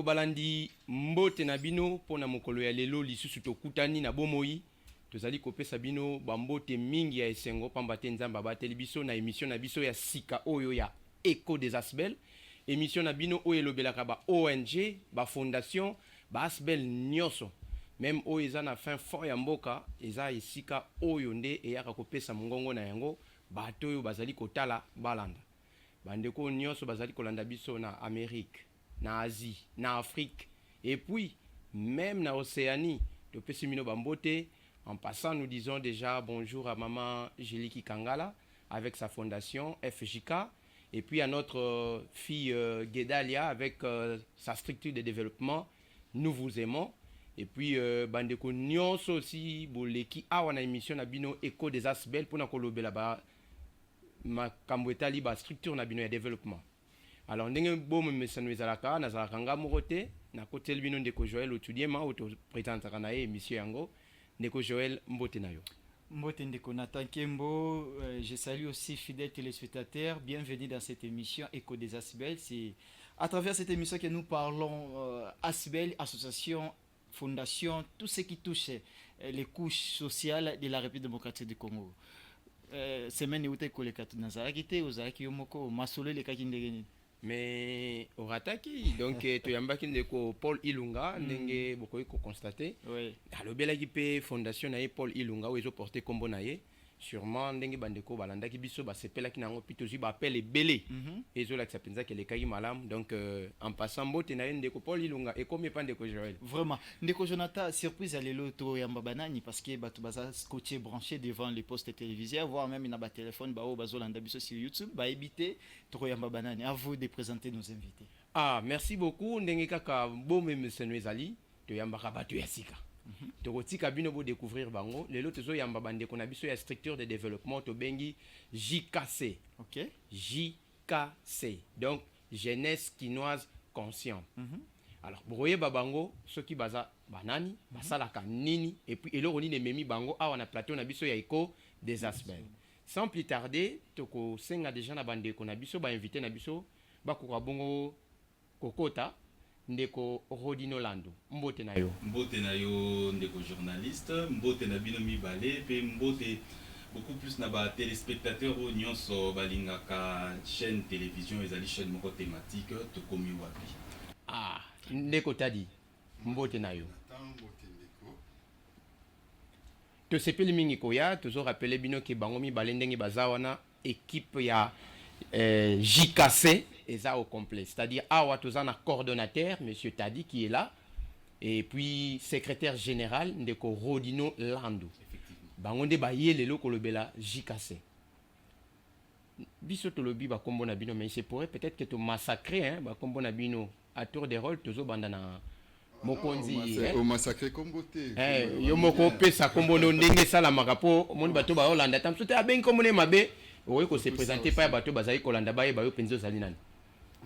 balandi mbote na bino pona mokolo ya lelo lisusu tokutani na bomoi tozali kopesa bino bambote mingi ya esengo pamba te nzamba bateli biso na émission na biso ya sika oyo ya Echo des Asbel, émission na bino oyo elobelaka ba ONG ba fondation ba Asbel nyonso même oyo eza na fin fort ya mboka eza esika oyo nde eyaka kopesa mongongo na yango bato oyo bazali kotala balanda bandeko nyonso bazali kolanda biso na Amérique, na Asie, na Afrique, et puis même na Océanie. Topesi mino bambote. En passant, nous disons déjà bonjour à maman Jeliki Kangala avec sa fondation FJK, et puis à notre fille Guédalia avec sa structure de développement Nous vous aimons. Et puis bandeko nyonso aussi boleki awa na émission na bino Echo des Asbel pour na kolobela ba makambo etali ba structure na bino ya développement. Alors ndenge bomo mesano ezalaka nazalaka nga moko te na kotel bino ndeko Joël Otudiema auto présentaka na ye émission yango ndeko Joël mbote na yo. Mbote ndeko Nathan Kembo, je salue aussi fidèles téléspectateurs, bienvenue dans cette émission Echo des Asbel. C'est à travers cette émission que nous parlons Asbel, association, fondation, tout ce qui touche les couches sociales de la République démocratique du Congo. Semaine où tu es collègue Nazaraki te ozaki yomoko masolo le kakindegeni. Mais orataki donc to yambaki ndeko Paul Ilunga ndenge bokoyi ko constater. Oui. Alobelaki pe fondation na ye Paul Ilunga oyo porter kombo na ye. Sûrement ndenge bandeko balandaki biso ba sepelaki nango pitozi ba appel ebele. Ezola ki sapenza ke lekaki malam donc en passant mbote na ye ndeko Paul Ilunga et comme pas ndeko Joël. Vraiment ndeko Jonathan surprise à lelo to yamba banani parce que bato baza scotché branché devant les postes télévisés voire même na ba téléphone ba o bazolanda biso sur YouTube ba ebité to yamba banani. À vous de présenter nos invités. Ah merci beaucoup ndenge kaka bombe meseno ezali to yamba ka bato ya sika. Tokotika bino bo découvrir bango lelo tozo yamba bandeko na biso ya structure de développement to bengi JKC. OK, JKC donc jeunesse quinoise consciente. Alors boye babango soki baza banani basalaka nini et puis eloko nini memi bango awa na plateau na biso ya Echo des Asbel. Sans plus tarder toko senga déjà na bandeko na biso ba invité na biso bakoka bongo kokota ndeko Rodino Lando mbote na yo. Mbote na yo ndeko journaliste, mbote na bino mibale pe mbote beaucoup plus na ba téléspectateurs o nyonso balingaka chaîne télévision ezali chaîne moko thématique to komi wapi. Ah ndeko tadi mbote na yo. To sepeli mingi koya tozo rappeler bino ke bango mibale ndenge bazawana équipe ya JKC eza au complet, c'est-à-dire awa tozana coordonnateur monsieur Tadi qui est là et puis secrétaire général ndeko Rodino Lando. Bango nde baye lelo kolobela JKC. Biso tolobi ba kombo na bino mais c'est pourrait peut-être que to massacrer hein ba kombo na bino à tour de rôle tozo banda na mokonzi au massacrer kombo te. Yo moko pesa kombo no ndenge sala makapo moni bato ba Holanda tam sote abengi kombo ne mabe oye ko se présenter pa bato bazali kolanda baye bayo penzo sali nani.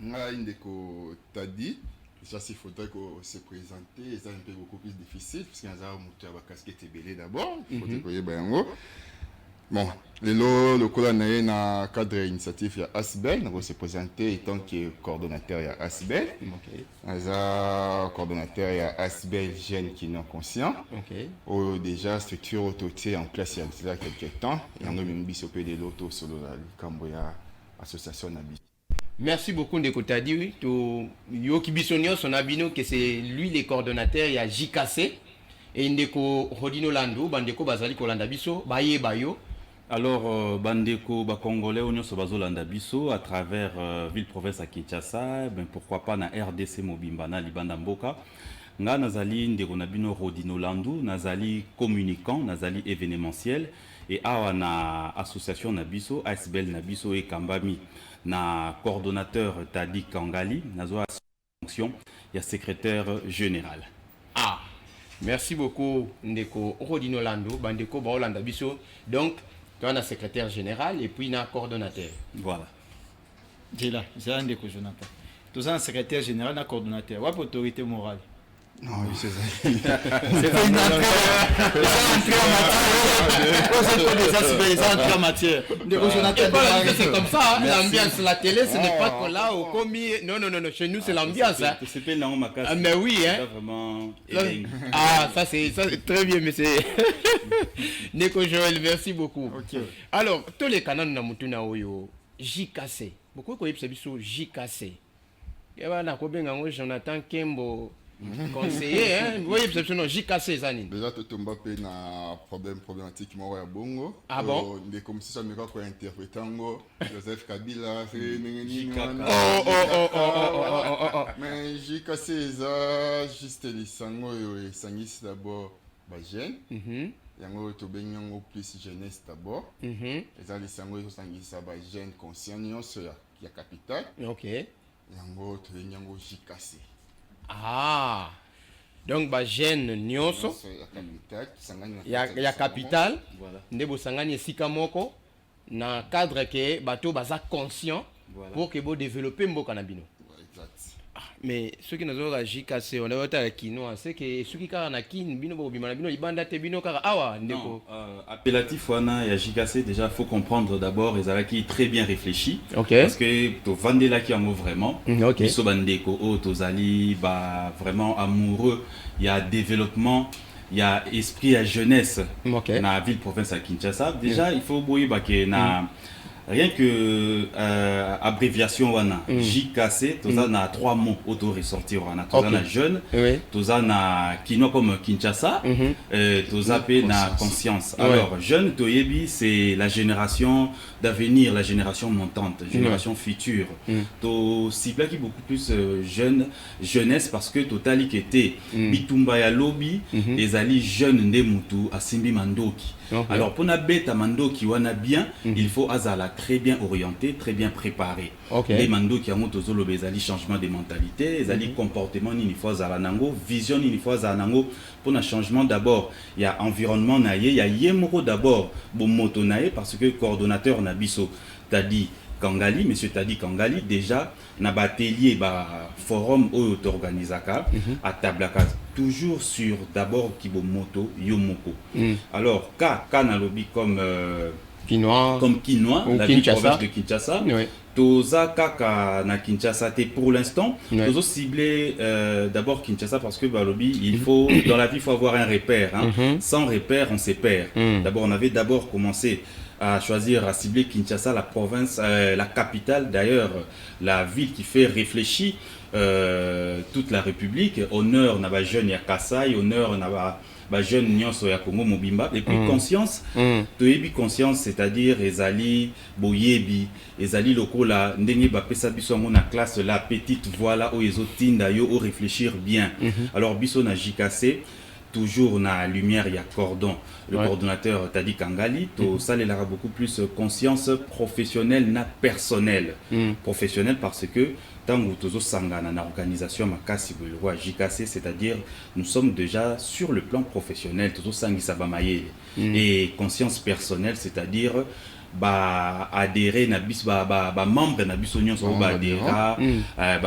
Nga indeko Tadi déjà s'il faudrait qu'on se présenter c'est un peu beaucoup plus difficile parce qu'il y a un moteur à casquette belé d'abord il faut que yango bon le colonel na cadre initiative ya Asbel on se présenter étant que coordonnateur ya Asbel. OK, asa coordonnateur ya Asbel jeune qui non conscient. OK, ou déjà structure autoté en place il y a quelques temps et on a même biso pe de l'auto sur la Camboya association nabi. Merci beaucoup ndeko Tadi oui to yoki bisonio son abino que c'est lui le coordonnateur ya JKC et ndeko Rodino Lando bandeko bazali kolanda biso baye bayo. Alors bandeko ba congolais nyonso bazolanda biso à travers ville province à Kinshasa ben pourquoi pas na RDC Mobimba na libanda mboka nga nazali ndeko na bino Rodino Lando nazali communicant nazali événementiel et awa na association na biso Asbel na biso et Kambami na coordonnateur Tadi Kangali nazo fonction ya secrétaire général. Ah merci beaucoup ndeko Rodino Lando bandeko ba Holanda biso donc tu as un secrétaire général et puis un coordonnateur. Voilà. J'ai là ndeko Jonathan. Tu as un secrétaire général et un coordonnateur. Ou autorité morale. Non, oui, c'est ça. C'est une entrée en matière. C'est comme ça, hein, l'ambiance, la télé, ce n'est pas que là, au commis. Non, chez nous, c'est l'ambiance. Hein. Ah, mais oui, hein. Ah, ça c'est très bien, mais c'est. Neko Joël, merci beaucoup. Ok. Alors, tous les canaux na mutuna oyo, JKC. Beaucoup de gens sont JKC. Et voilà, Jonathan Kembo. Conseiller, hein? Vous voyez, peut-être non, JKC, Zanine. Déjà, tu tombes un peu dans problématique, moi, ouais, bongo. Ah bon? Des comme si ça me quoi interpréter Joseph Kabila, mais JKC, ça, juste les sango, et sangis d'abord, bah, jeune. Yango, tu baignes en plus jeunesse d'abord. Et ça, les sango, ils sangis, ça, bah, jeune, conscient, qui a capital. Ok. Yango, tu baignes en JKC. Ah, donc ba jeune nyonso ya capital nde bosangani esika moko na cadre ke bato baza conscient pour que bo développer mboka na bino. Mais ceux qui nous ont réagi cassé on a voté à kinoa c'est que ceux qui kara na kin bino bo bimana bino ibanda te bino kara awa ndeko appellatif wana ya JKC déjà faut comprendre d'abord ezalaki très bien réfléchi. Okay. Parce que to vandela ki yango vraiment okay. Biso bandeko o tozali ba vraiment amoureux il y a développement il y a esprit à jeunesse okay. Na ville province à Kinshasa déjà il faut boyer ba ke na rien que abréviation wana JKC toza na 3 mots auto ressortir wana toza na jeune toza na kino comme Kinshasa toza pe na conscience. Alors jeune toyebi c'est la génération d'avenir, la génération montante, génération future. To cible qui beaucoup plus jeune jeunesse parce que totali qui était bitumba ya lobby ezali jeune nde mutu asimbi mandoki. Alors pour na beta mandoki wana bien il faut azala très bien orienté, très bien préparé. Les mandoki ya moto zolo bezali changement de mentalité, ezali comportement ni fois azala nango, vision ni fois azala nango pour na changement d'abord, il y a environnement naie, il y a yemoko d'abord bon moto naie parce que coordonnateur na biso Tadi Kangali, monsieur Tadi Kangali déjà na batelier ba forum au organisaka à tablaka toujours sur d'abord kibomoto yomoko. Alors ka na lobby comme Kinois la ville province de Kinshasa. Toza kaka na Kinshasa te pour l'instant. Tozo ciblé d'abord Kinshasa parce que lobby il faut dans la vie il faut avoir un repère. Hein. Sans repère on se perd. D'abord on avait d'abord commencé à choisir à cibler Kinshasa, la province, la capitale d'ailleurs, la ville qui fait réfléchir toute la République. Honneur n'a pas jeune ya Kasai, honneur n'a pas jeune nyonso ya Congo Mobimba. Et puis conscience, toyebi conscience, c'est-à-dire ezali boyebi, ezali lokola ndenge ba pesa biso na classe la petite voilà o ezotinda yo o réfléchir bien. Alors biso na JKC toujours na lumière il y a cordon le coordonnateur Tadi Kangali to salela beaucoup plus conscience professionnelle na personnelle professionnelle parce que tango tozo sangana na organisation makasi bolwa JKC c'est-à-dire nous sommes déjà sur le plan professionnel tozo sangisa bamaye et conscience personnelle c'est-à-dire ba adhérer na bis ba membre na biso nyonso ba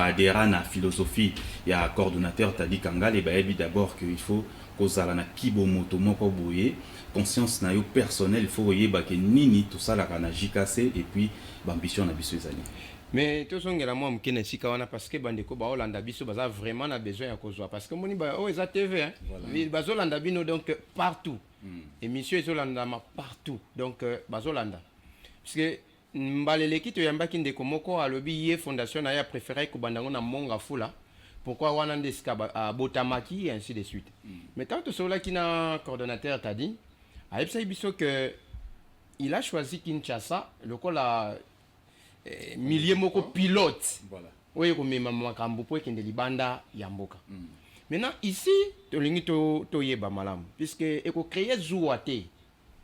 adhérer na philosophie il y a coordonnateur Tadi Kangali ba ebi d'abord que il faut kozala na kibomoto moko boye conscience na yo personnel il faut voyer ba ke nini tout ça la na JKC et puis ambition na biso ezali. Mais tout songela moi mkene sika wana parce que bandeko ba Holanda biso baza vraiment na besoin ya kozwa parce que moni ba o eza TV hein bazolanda bino donc partout émission ezolanda ma partout donc bazolanda parce que mbaleleki to yambaki ndeko moko alobi ye fondation na ya préféré ko bandango na monga fula pourquoi wana ndeska botamaki et ainsi de suite. Mais tant que cela qui n'a coordonnateur t'a dit a biso que il a choisi Kinshasa le col a milliers moko pilote voilà oui comme maman kambo pour kende libanda yamboka. Maintenant ici to lingi to yeba malam puisque eko créer zouate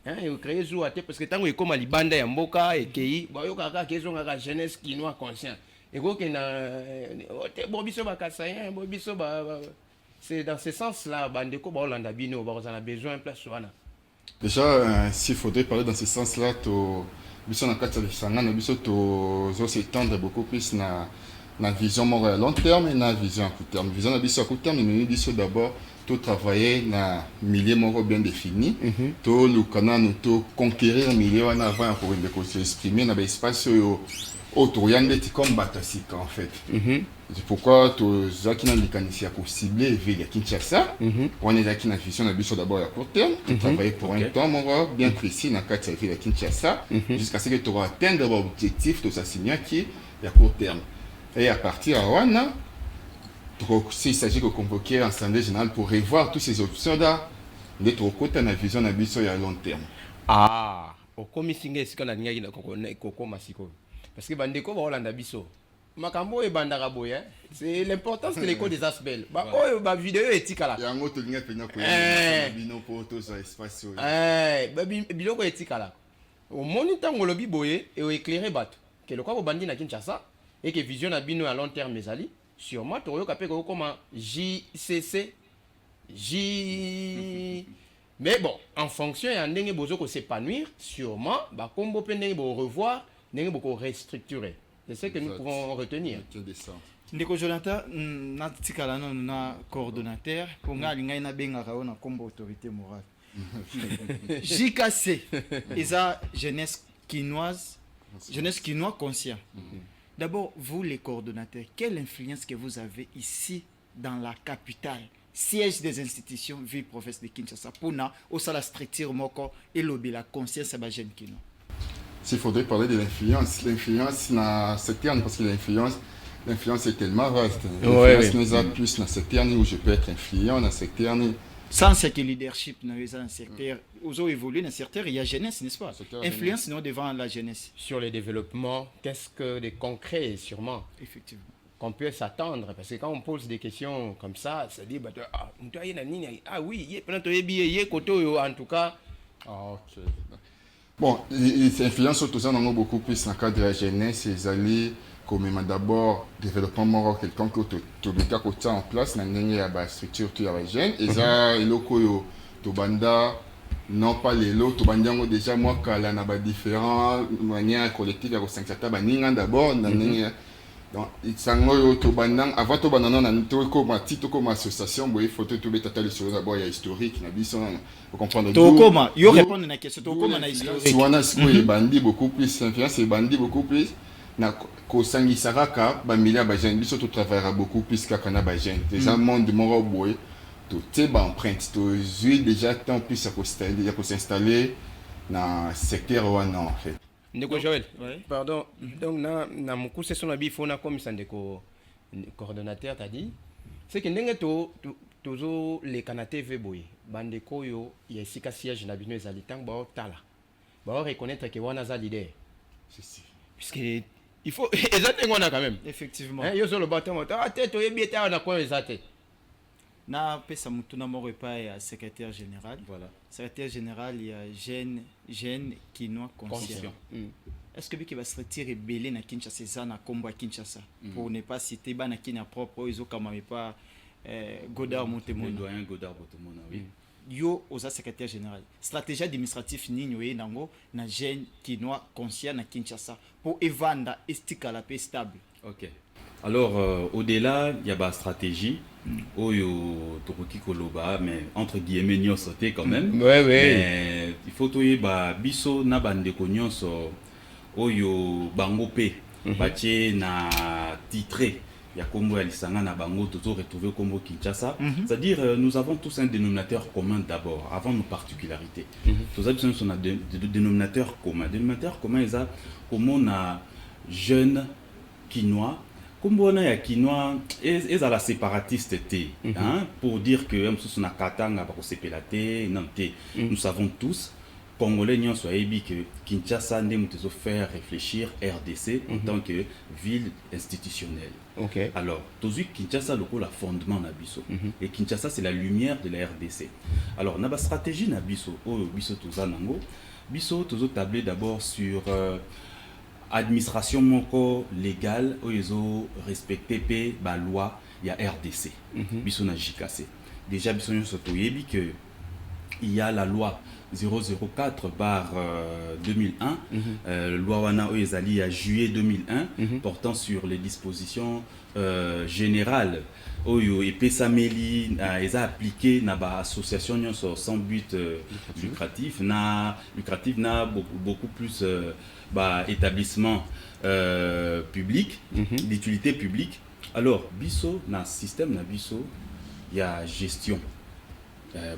hein eko créer zouate parce que tango e comme libanda yamboka et kei ba yo kaka kezo ngaka jeunesse kinois conscient et que c'est dans ce sens-là bandeko ba Holanda bino ba on a besoin place wana. Déjà s'il faudrait parler dans ce sens-là to biso na kati ya sangana biso to zo s'étendre beaucoup plus na na vision moko à long terme et na vision à court terme. Vision na biso à court terme, mais biso d'abord tout travailler na milieu moko bien défini, tout le canal tout conquérir milieu en avant pour s'exprimer dans l'espace autour comme Batasika en fait. C'est pourquoi tous ceux qui ont mécanicien pour cibler ville à Kinshasa, on est là qui n'a vision na biso d'abord à court terme, travailler pour un temps moko bien précis dans quatre ville à Kinshasa jusqu'à ce que tu atteindre l'objectif de sa signature qui est à court terme. Et à partir de là, s'il s'agit de convoquer l'Assemblée générale pour revoir toutes ces options-là, d'être au côté de la vision de à long terme. Ah, au commissaire, c'est qu'on a dit que parce que Bandeko va Hollande biso. Makambo et Bandaraboy, c'est l'importance que l'école des Asbel. Bah, oh, bah, vidéo éthique là. Il y a un autre lien qui est bino pour tous les espaces. Bah, biloko éthique là. Au moniteur au lobby boye et au éclairé bat. Que le quoi au bandi na Kinshasa et que vision na bino à long terme mes ali. Sûrement tu aurais capé comme JCC J. Mais bon, en fonction et en n'engé besoin de s'épanouir, sûrement, bah comme vous pouvez revoir, n'engé beaucoup restructurer. C'est ce que nous pouvons retenir. Ndeko Jonathan, natikala na coordonnateur pour nga linga ina benga na kombo autorité morale. JKC, esa jeunesse quinoise conscient. D'abord, vous les coordonnateurs, quelle influence que vous avez ici dans la capitale, siège des institutions, ville province de Kinshasa, pour na la structure moko et la conscience à jeune kino. S'il faudrait parler de l'influence dans ce terme, parce que l'influence est tellement vaste. L'influence nous a plus dans ce terme où je peux être influent, dans ce terme. Sans ce que leadership dans le secteur, vous avez évolué dans le secteur, il y a jeunesse, n'est-ce pas? Influence non devant la jeunesse. Sur le développement, qu'est-ce que de concret sûrement? Effectivement. Qu'on peut s'attendre, parce que quand on pose des questions comme ça dit, bah, ah oui, en tout cas. Bon, les influences autour en ont beaucoup plus dans le cadre de la jeunesse, ils allaient comme d'abord développement moral quelqu'un que tu as en place dans la structure de la jeune et ça et loko to banda non pas les lots to banda déjà moi kala na ba différents manières collectives à 5 tata baninga d'abord donc isango to banda avant to banda na to comme titre comme association boy photo to betata le sur d'abord il y a historique na biso pour comprendre to comment yo répondre na question to comment na historique wana c'est bandi beaucoup plus influence et bandi beaucoup plus na kosangisaka ka bamilia bajene biso to travaillera beaucoup plus kaka na bajene déjà monde moko boye to te ba empreinte to zui déjà tant plus à s'installer na secteur wana en fait. Ndeko Joël, pardon, donc na mukuse sona bi fona comme ça ndeko coordonnateur t'a dit c'est que ndenge toujours les canate ve boye bandeko yo ya sika siège na bino ezali tang ba tala ba reconnaître que wana za leader C'est puisque il faut exactement quand même. Effectivement. Yo sur le bâton, tête oyebi eta na quoi exacte. Na pesa mutuna moko epai ya secrétaire général. Voilà. Secrétaire général il y a jeune quinois conscient. Est-ce que biki va se retirer belé na Kinshasa ça na kombo à Kinshasa pour ne pas citer bana kina propre izo kama pas Godard Montemona. Doyen Godard Montemona, oui. Yo oza secrétaire général stratégie administrative nini oye nango na jeune quinois conscient na Kinshasa pour evanda estikala pe stable. OK. Alors au-delà il y a ba stratégie oyo tokoki koloba mais entre guillemets nyonso te quand même. Ouais. Mais il faut toye ba biso na bandeko nyonso oyo bango pe batie na titré ya kombo ya lisanga na bango toujours retrouver kombo Kinshasa. C'est-à-dire nous avons tous un dénominateur commun d'abord avant nos particularités. Tous ça sont a des dénominateurs communs. Dénominateur commun ça comment na jeune quinois kombo na ya quinois et à la séparatiste té hein pour dire que même sous na katanga ba ko sepelate non té. Nous savons tous Congolais n'y soit que Kinshasa n'est pas faire réfléchir RDC en tant que ville institutionnelle. Okay. Alors, toujours Kinshasa le fondement nabiso et Kinshasa c'est la lumière de la RDC. Alors, na ba stratégie nabiso biso tozanango biso tozo tabler d'abord sur administration moko légale oyo respecter pe ba loi ya RDC. Biso na JKC. Déjà biso nyonso toyebi que il y a la loi 004 bar 2001, loi wana ezali à juillet 2001, portant sur les dispositions générales oyo epesameli eza appliqué na ba association nyonso sans but lucratif na beaucoup plus ba établissement public d'utilité publique. Alors biso na système na biso ya gestion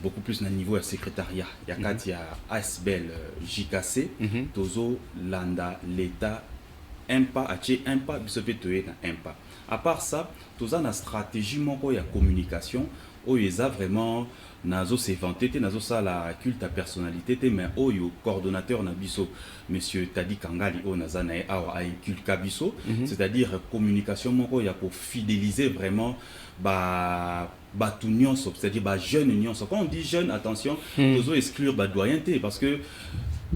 beaucoup plus na niveau ya secrétariat ya kati ya ASBEL JKC tozo landa l'état impa ache impa biso pe toye na impa. À part ça, toza na stratégie moko ya communication oyo eza vraiment nazo s'éventer te nazo ça la culte à personnalité te mais oyo coordonnateur na biso monsieur Tadi Kangali o nazana awa a inculka biso, c'est-à-dire communication moko ya pour fidéliser vraiment tout nyonso, c'est-à-dire jeune nyonso. Quand on dit jeune, attention, tozo exclure doyen te parce que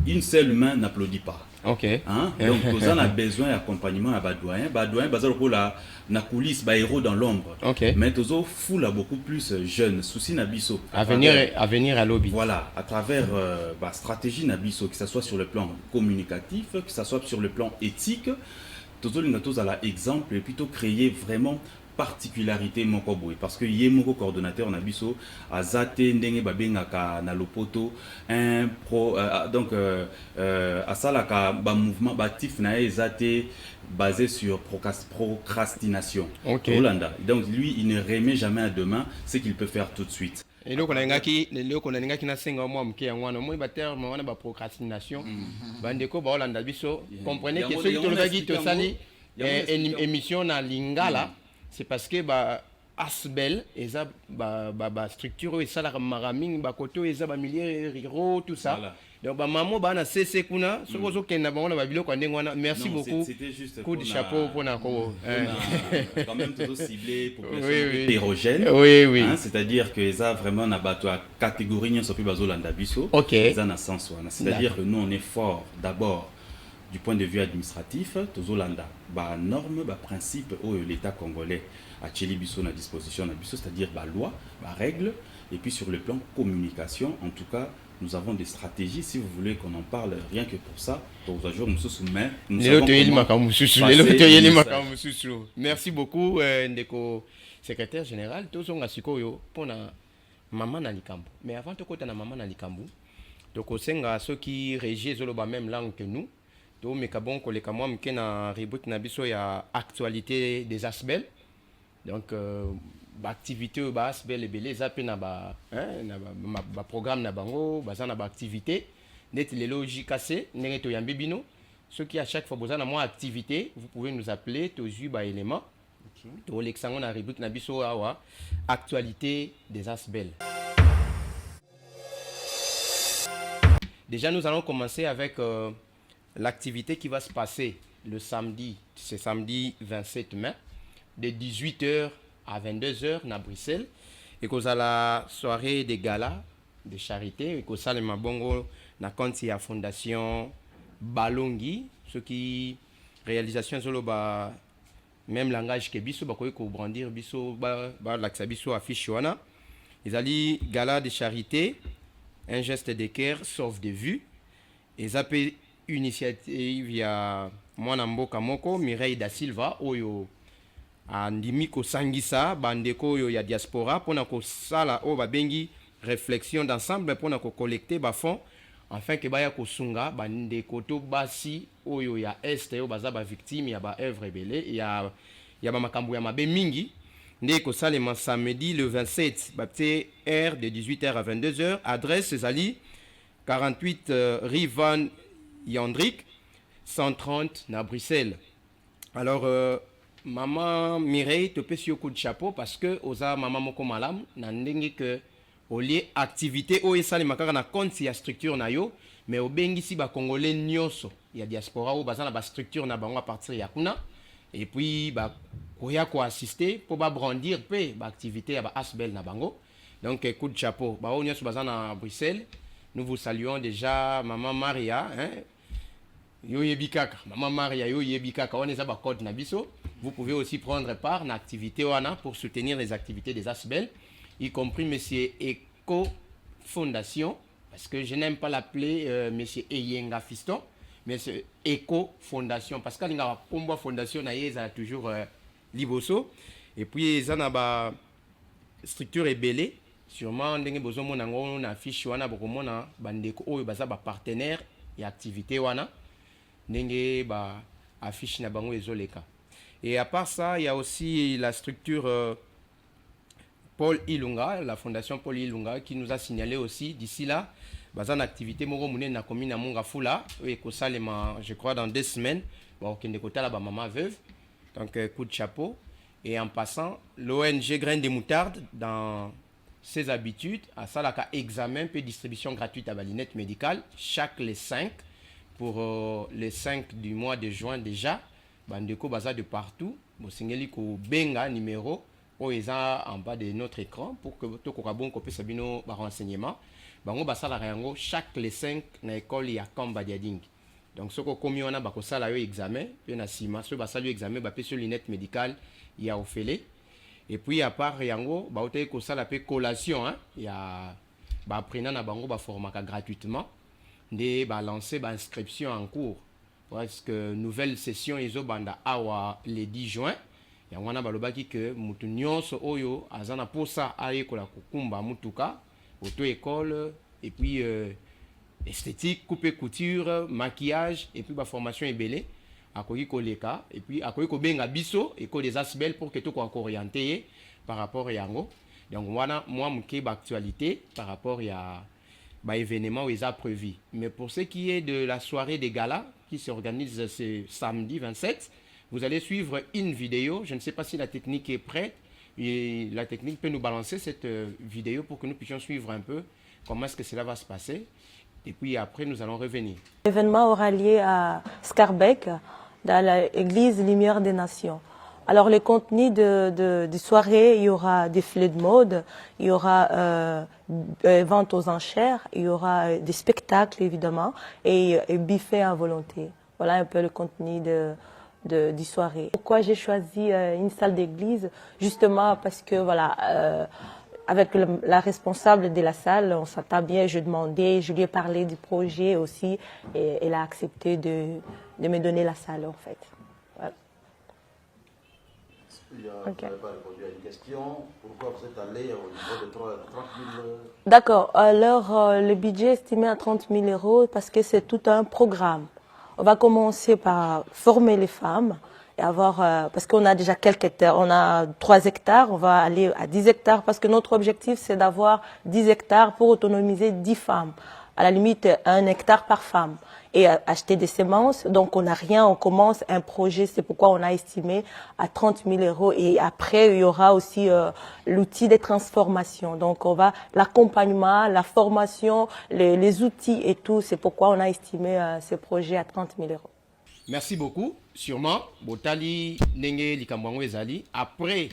une seule main n'applaudit pas. OK. Hein? Donc toza na besoin d'accompagnement à doyen bazalo ko la na coulisse héros dans l'ombre. OK. Mais tozo fou la beaucoup plus jeune, souci na biso à venir à lobby. Voilà, à travers stratégie na biso, que ce soit sur le plan communicatif, que ce soit sur le plan éthique, tozo linga toza la exemple et plutôt créer vraiment particularité moko boy parce que yé moko coordonnateur na biso azate ndenge babengaka na lopoto un pro donc asalaka ba mouvement batif na ezate basé sur procrastination. OK. Hollanda. Donc lui il ne remet jamais à demain ce qu'il peut faire tout de suite. Et donc on a ngaki na senga moi mke ya ngwana moi ba terme wana ba procrastination bandeko ba Hollanda biso comprenez que ceux qui to lobaki to sali émission na lingala c'est parce que ASBEL eza structure et ça la maraming ba koto eza ba milliers riro tout ça. Voilà. Donc maman na cc kuna sokozo kenda bango na ba biloko ndenge wana. Merci beaucoup. C'était juste coup de chapeau pour na ko quand même tout ciblé pour hétérogène. Oui. Hein, c'est-à-dire que eza vraiment na bato à catégorie nyonso pe bazolanda biso. OK. Eza na sens wana. C'est-à-dire que nous on est fort d'abord du point de vue administratif, tozolanda normes, principes où l'État congolais a tcheli biso na disposition na biso, c'est-à-dire loi, règles, et puis sur le plan communication, en tout cas, nous avons des stratégies. Si vous voulez qu'on en parle, rien que pour ça, merci beaucoup, Ndeko secrétaire général. Tozonga sikoyo pona maman na likambo. Mais avant de côté na maman na likambo, tokosenga ceux qui régissent la même langue que nous. To mekabon ko leka moi mke na reboot na biso ya actualité des ASBEL. Donc activité ASBEL ebele za pe na ba programme na bango baza na ba activité net les logiques assez ndenge to yambi bino ceux qui à chaque fois besoin na moi activité vous pouvez nous appeler to zu ba élément to leksango na reboot na biso awa actualité des ASBEL. Déjà nous allons commencer avec l'activité qui va se passer le samedi, c'est samedi 27 mai, de 18h à 22h à Bruxelles. Et qu'on a la soirée des galas de charité. Et qu'on a le mabongo na compte la fondation Balongi, ce qui réalisation solo même langage que biso bakoy ko brandir biso l'axa biso affiche wana. Ils ali gala de charité, un geste de cœur sauf de vue. Et ça peut initiative ya mwana mboka moko Mireille da Silva oyo andimi ko sangisa bandeko oyo ya diaspora pona ko sala o babengi réflexion d'ensemble pona ko collecter ba fonds afin que baya ko sunga bandeko to basi oyo ya est yo baza ba victime ya ba œuvre belé ya ba makambo ya mabe mingi ndé ko salema samedi le 27 bapté heure de 18h à 22h adresse Zali 48 rue Van Yandrik 130 na Bruxelles. Alors maman Mireille te pesi coup de chapeau parce que oza maman moko malam na ndenge que au lieu activité o esali makaka na compte ya structure na yo mais obengi si ba congolais nyonso ya diaspora o baza na ba structure na bango à partir ya kuna et puis ba koya ko assister pour ba brandir pe ba activité ya ba ASBEL na bango. Donc coup de chapeau ba o nyonso baza na Bruxelles. Nous vous saluons déjà maman Maria hein. Yo yebikaka maman Maria yo yebikaka on est ba code na biso. Vous pouvez aussi prendre part à l'activité wana pour soutenir les activités des ASBEL, y compris monsieur Eco Fondation parce que je n'aime pas l'appeler monsieur Eyenga Fiston, mais c'est Eco Fondation, parce qu'il y a une fondation, il y a toujours liboso, et puis il y a une structure ébélée, sûrement il y a une affiche, il y a un partenaire et activité, il y a une affiche, et à part ça, il y a aussi la structure Paul Ilunga, la fondation Paul Ilunga, qui nous a signalé aussi d'ici là, une activité na commune à Mongafula, je crois dans 2 semaines, la maman veuve, donc coup de chapeau. Et en passant, l'ONG Graines de Moutarde, dans ses habitudes, à ça, là, examen puis distribution gratuite à balinette médicale, chaque les 5, pour les 5 du mois de juin déjà, bandeko baza de partout, bosengeli ko benga numéro en bas de notre écran pour que tout bon copie sabino ba renseignement. Bango basala yango chaque les 5 na école ya Kamba Diading. Donc ce ko komi wana bako sala yo examen, pe na sima so basala yo examen ba pe sur lunette médicale ya ofele. Et puis à part yango ba ote ko sala pe collation hein, ya ba apprenant na bango ba formaka gratuitement. Ndé ba lancer ba inscription en cours. Parce que nouvelle session ezo banda awa le 10 juin. Ya wana balobaki que mutu nyonso oyo azana posa aye kola kukumba mutuka auto école et puis esthétique, coupe couture, maquillage et puis ba formation ébélé akoki koleka et puis akoki ko benga biso école des Asbel pour que tout ko orienté par rapport yango. Donc wana moi muke ba actualité par rapport ya ba événement où ils a prévu. Mais pour ce qui est de la soirée des galas qui s'organise ce samedi 27, vous allez suivre une vidéo. Je ne sais pas si la technique est prête. Et la technique peut nous balancer cette vidéo pour que nous puissions suivre un peu comment est-ce que cela va se passer. Et puis après, nous allons revenir. L'événement aura lieu à Scarbeck, dans l'église Lumière des Nations. Alors, les contenus de soirée, il y aura défilé de mode, il y aura vente aux enchères, il y aura des spectacles, évidemment, et buffet à volonté. Voilà un peu le contenu du soirée. Pourquoi j'ai choisi une salle d'église? Justement parce que, voilà, avec la responsable de la salle, on s'entend bien, je demandais, je lui ai parlé du projet aussi, et elle a accepté de me donner la salle, en fait. Voilà. Vous n'avez pas répondu à une question. Pourquoi vous êtes allé au niveau de 30 000 D'accord. Alors, le budget est estimé à 30 000 euros parce que c'est tout un programme. On va commencer par former les femmes et avoir, parce qu'on a déjà quelques hectares, on a 3 hectares, on va aller à 10 hectares parce que notre objectif c'est d'avoir 10 hectares pour autonomiser 10 femmes. À la limite, 1 hectare par femme. Et acheter des semences, donc on n'a rien, on commence un projet, c'est pourquoi on a estimé à 30 000 euros. Et après, il y aura aussi l'outil de transformation. Donc on va, l'accompagnement, la formation, les outils et tout, c'est pourquoi on a estimé ce projet à 30 000 euros. Merci beaucoup. Sûrement, Botali Nenge Likambwango Ezali, après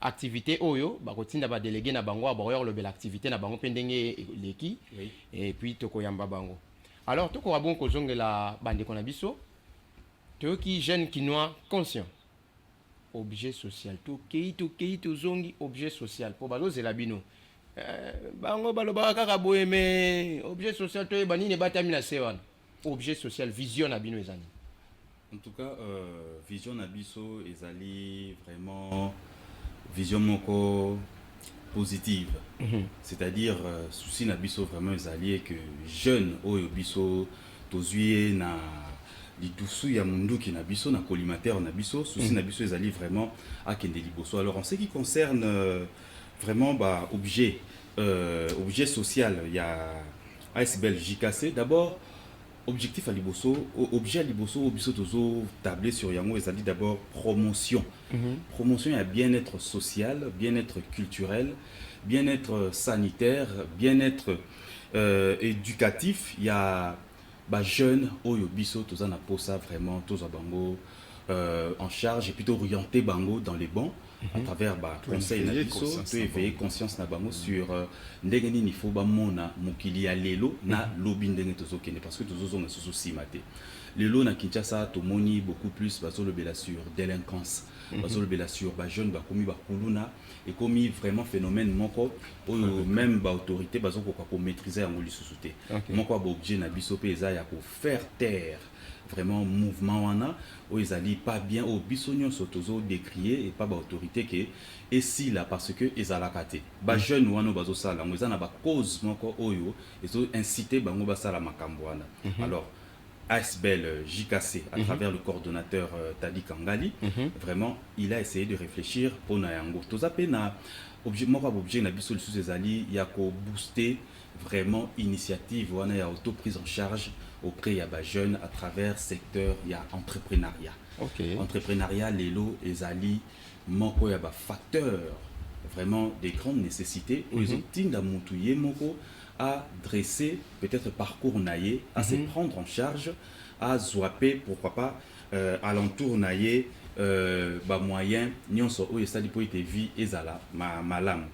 activité Oyo, Bakotinda ba délégué na bango, abaroyer le bel activité na bango pendenge leki, et puis Tokoyamba bango. Alors, tout le monde qui la bande qu'on a biso, tout qui jeune quinois conscient, objet social, tout qui zongi objet social. Pour balo c'est la bino. Bango balo baka boheme objet social to bani ne batami na sewan. Objet social vision na bino ezani. En tout cas, vision na biso ezali vraiment vision moko positive. C'est-à-dire souci na biso vraiment ezali que jeune oyo biso tozuye na lidusu ya munduki na biso na collimateur na biso souci na biso ezali vraiment akende liboso. Alors en ce qui concerne vraiment objet social, il y a ASBL JKC d'abord. Objectif à liboso, objet à liboso, obiso tozo tablé sur yango ezali d'abord promotion. Promotion, il y a bien-être social, bien-être culturel, bien-être sanitaire, bien-être éducatif. Il y a jeunes oyo biso toza na posa vraiment toza bango en charge et plutôt orienté bango dans les bons à travers conseil na biso to éveiller conscience na bango sur ndenge nini faut ba mona mokili ya lelo na lobi ndenge tozokende parce que tozozonga susu sima te lelo na Kinshasa tomoni beaucoup plus bazolobela sur délinquance bazolobela sur ba jeune bakomi bakuluna et komi vraiment phénomène moko oyo même ba autorité bazokoka ko maîtriser yango lisusu te moko ba objet na biso pe eza ya ko faire taire vraiment mouvement wana o ezali pas bien au bisonyo sotozo décrier et pas ba autorité que et si là parce que ezalaka te ba jeune wana bazo sala ngo ezana ba cause moko oyo ezo inciter bango basala makambo wana alors ASBEL JKC à travers le coordonnateur Tadi Kangali vraiment il a essayé de réfléchir pour na yango tozape na objet moko objet na biso lisusu ezali ya ko booster vraiment initiative wana ya auto prise en charge auprès ya ba jeunes à travers secteur ya entrepreneuriat. Entrepreneuriat lelo ezali moko ya ba facteur vraiment des grandes nécessités aux tinda mutu ye moko à dresser peut-être parcours naïe à se prendre en charge à zwapper pourquoi pas alentour naïe ba moyen nyonso o esali po ite vie ezala malam.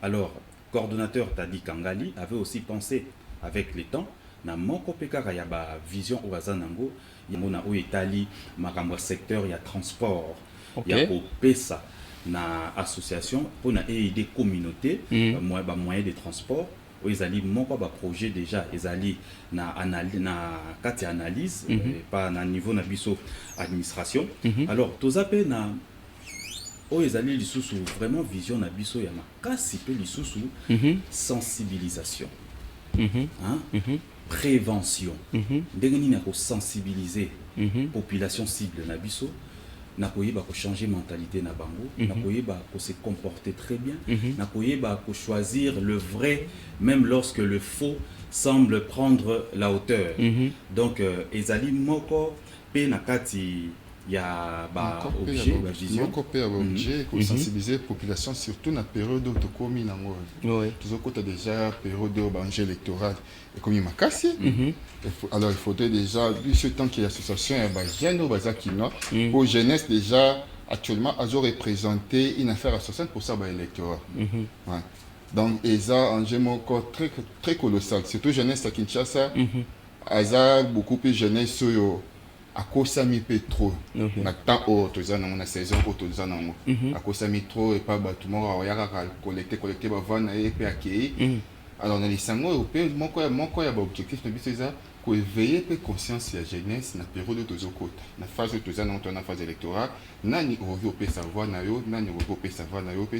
Alors coordonnateur Tadi Kangali avait aussi pensé avec les temps na moko pekaka ya ba vision oazanango yango na o etali makambo secteur ya transport ya ko pesa na association pour na aider communauté ba moyen de transport o ezali moko ba projet déjà ezali na analyse na kati analyse pas na niveau na biso administration alors tozape na o ezali lisusu vraiment vision na biso ya makasi pe lisusu sensibilisation prévention ndenge nini na ko sensibiliser population cible na biso na koyeba ko changer mentalité na bango na koyeba ko se comporter très bien na koyeba ko choisir le vrai même lorsque le faux semble prendre la hauteur donc ezali moko pe na kati ya ba objet ba vision moko pe objet ko sensibiliser population surtout na période de komi na ngo tozokota déjà période de électorale et comme makasi alors il faudrait déjà ce temps qu'il y a association ya ba jeune baza kino pour jeunesse déjà actuellement a représenté une affaire à 60% ba électorat donc eza enjeu moko très colossal surtout jeunesse à Kinshasa asa beaucoup plus jeunesse soyo akosami pe trop na temps o tozana na saison o tozana mo akosami trop et pas batuma wa yaka collecter ba vana et pe akei alors na lisango européen moko ya ba objectif na biso eza ko éveiller pe conscience ya jeunesse na période tozokota na phase tozana na phase électorale nani o pe savoir na yo nani o pe savoir na yo pe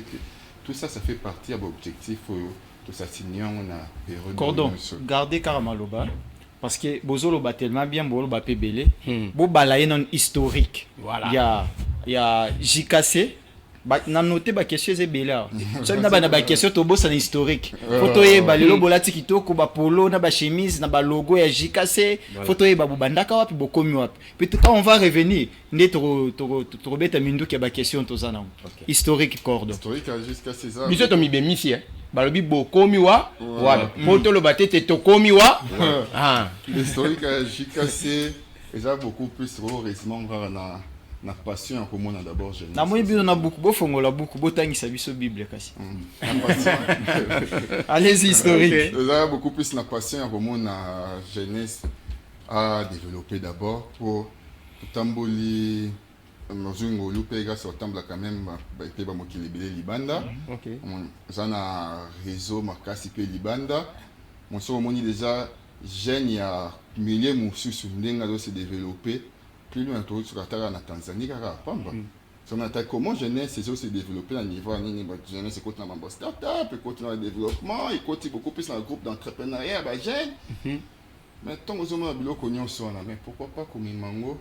tout ça fait partie de l'objectif de sa signon na période cordon garder Karamaloba parce que bozolo ba tellement bien bolo ba pebele bo balaye non historique voilà il y a JKC ba na noter ba question ezebela so na ba question to bossa na historique photo ye ba lelo bolati kitoko ba polo na ba chemise na ba logo ya JKC photo ye ba bubandaka wapi bokomi wapi peut-être quand on va revenir ndé to beta mindu ke ba question to zana historique cordon historique jusqu'à César biso to mi bemisi balobi bokomi wa photo lo batete to komi wa historique JKC eza beaucoup plus heureusement na passion ya komona d'abord jeunesse na moi bino na buku bo fongola buku botangisa biso bible kasi allez historique eza beaucoup plus na passion ya komona jeunesse à développer d'abord pour tamboli mozungu lupe ga sortambla quand même pe ba mokili bile libanda zana réseau makasi pe libanda mon so moni déjà jeune ya milieu mususu ndenga do se développer plus loin tout sur la terre en Tanzanie car pamba ça on attaque comment jeunesse c'est aussi développer à niveau ni jeunesse c'est côté na bamba start-up côté na développement et côté beaucoup plus dans le groupe d'entrepreneuriat ba jeune mais tant aux hommes biloko nyonso na mais pourquoi pas comme mango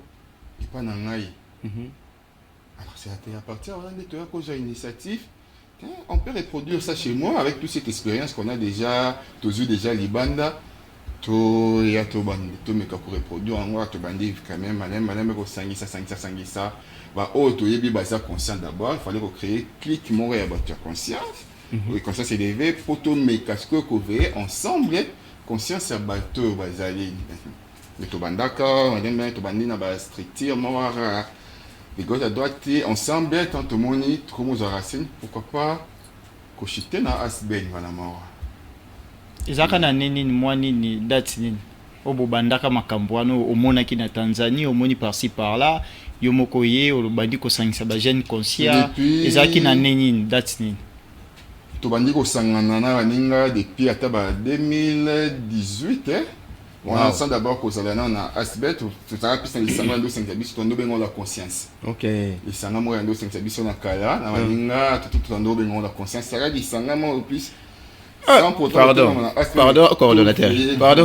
et pas na ngai alors c'est à partir de toi que j'ai une initiative on peut reproduire ça chez moi avec toute cette expérience qu'on a déjà toujours déjà libanda to ya to bandi to meka ko reproduire en moi to bandi quand même madame ko sangisa ba o to yebi baza conscient d'abord il fallait créer clic mon ya ba conscience oui conscience c'est levé pour to meka ce que veiller ensemble conscience ya bato bazali mais to bandaka madame to bandi na ba structure moi de gauche à droite, ensemble, tant tout le monde, trop de racines, pourquoi pas cochiter na Asbel, voilà, mort. ezaka na nini mwa nini date nini obobandaka makambo wana omonaki na Tanzanie omoni par-ci par-là yo moko ye olobandi kosangisa bajeune conscient ezalaki na nini date nini tobandi kosangana na baninga depuis ata ba 2018 on a ensemble d'abord kozala na Asbel tozala pisa lisanga ndo senga biso tondo bengo la conscience. OK. Lisanga mo ndo senga biso na kala na baninga tondo bengo la conscience. Ça lisanga mo plus Pardon, coordonnateur. Pardon,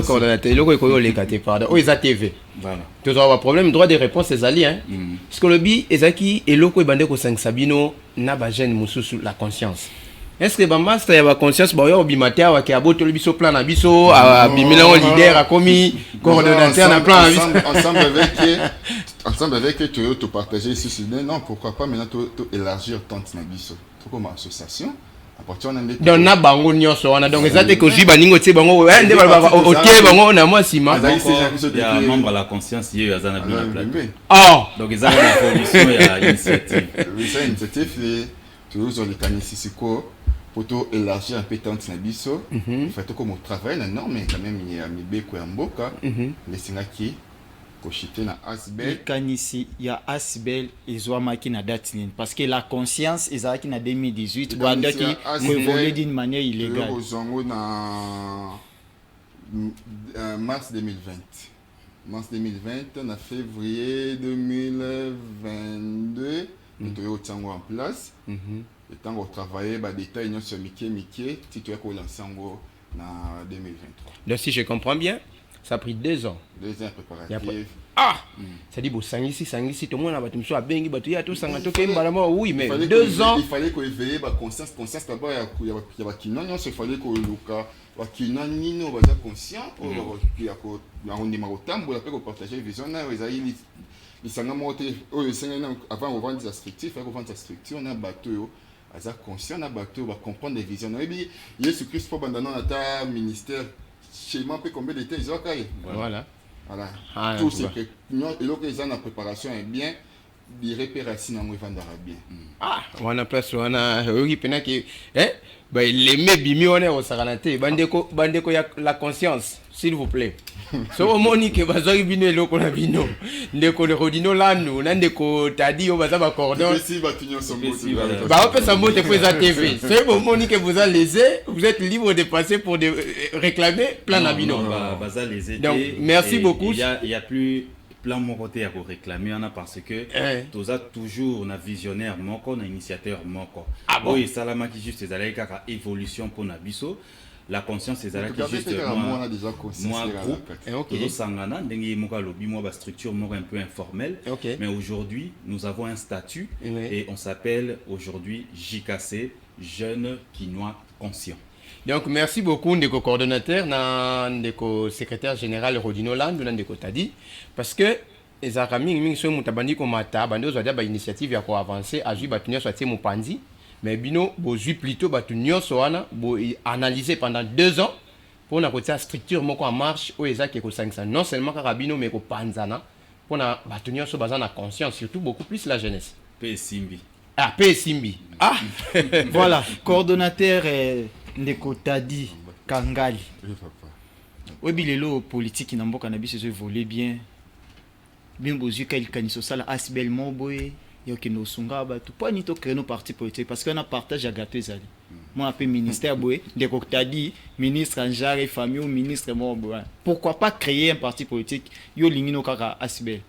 coordonnateur. Le ko leka te pardon. O eza TV. Voilà. Tu as un problème droit de réponse ezali hein. Parce que le bi ezaki eloko ebande ko 5 sabino na ba jeune mususu la conscience. Est-ce que ba master ya ba conscience ba yo obimata wa ke aboto le biso plan na biso abimela on leader a commis coordonnateur na plan ensemble avec tu partager ce sujet. Non, pourquoi pas maintenant tu élargir tante na biso. Tu comme association. Donc na bango nyonso wana donc ezate ko ziba ningo tse bango nde ba otie bango na moi sima il y a membre à la conscience yé azana bien plateau donc ezana la condition ya initiative c'est initiative toujours le kanisisiko pour élargir un peu tante na biso fait comme au travail non mais quand même il y a mibeko ya mboka les singaki kochite na Asbel kanisi ya Asbel ezwamaki na date nini parce que la conscience ezalaki na 2018 bandaki évoluer d'une manière illégale ozongo na mars 2020 na février 2022 nous avons tango en place et tant qu'on travaillait ba détail non sur Mickey si tu as ko lançango na 2023 donc si je comprends bien ça a pris 2 ans. 2 ans préparatifs. Ça dit, bon, sangisi, tout le monde a battu, monsieur, a bengi, battu, il y a tout, sangato, kembalama, oui, mais 2 ans. Il fallait qu'on éveille la conscience d'abord, il y a kinon, il fallait qu'on luka, kinon, nino, baza conscient, il y a on est marotam, pour après qu'on partage la vision, il s'en a monté, avant on vend des structures, il fallait qu'on vende des structures, on a bateau, baza conscient, on a bateau, on va comprendre les visions. Et Jésus-Christ, pour abandonner notre ministère, chez moi, combien de temps ils ont caillé. Voilà. Voilà. Tout ce que nous, et là, ils ont la préparation est bien, ils repèrent à Sinamo et Vandara bien. On a place, on a, oui, penaki, les mecs bimi on est au Saranate, bandeko ya la conscience, s'il vous plaît. So au monique bazoi bino eloko na bino ndeko le rodino lanu na ndeko tadi o baza ba cordon si batunyo sombo ba ope sambo te pour za TV c'est bon monique vous a lésé vous êtes libre de passer pour de réclamer plan na bino baza lésé donc merci beaucoup il y a plus plan mon côté à réclamer on a parce que tous a toujours na visionnaire moko na initiateur moko oui salama qui juste ezalaki kaka évolution pour na biso. La conscience c'est là qui juste moi groupe et sangana ndenge moka lobi moi ba structure moi un peu informelle mais aujourd'hui nous avons un statut et on s'appelle aujourd'hui JKC Jeunes Quinois Conscients. Donc merci beaucoup ndeko coordonnateur na ndeko secrétaire général Rodino Land na ndeko tadi parce que ezaka mingi so mutabandi ko mata bando zo ba initiative ya ko avancer azui batunya so tie mopanzi. Mais bino bozui plutôt batu nyonso wana bo analyser pendant 2 ans pour na kotia structure moko en marche o ezaki ko 500 non seulement kaka bino mais ko panzana pour na batu nyonso bazana conscience surtout beaucoup plus la jeunesse. P Simbi. P Simbi. Voilà, coordonnateur ndeko tadi Kangali. Obi lelo politique na mboka na biso zo voler bien. Bien bozui ka il kaniso sala Asbel moboye. Yo ki no sunga ba tout pas ni to créer nos partis politiques parce qu'on a partage à gâteau ezali moi appelle ministère boé de tadi ministre en genre et famille ou ministre mon pourquoi pas créer un parti politique yo lingino kaka Asbel.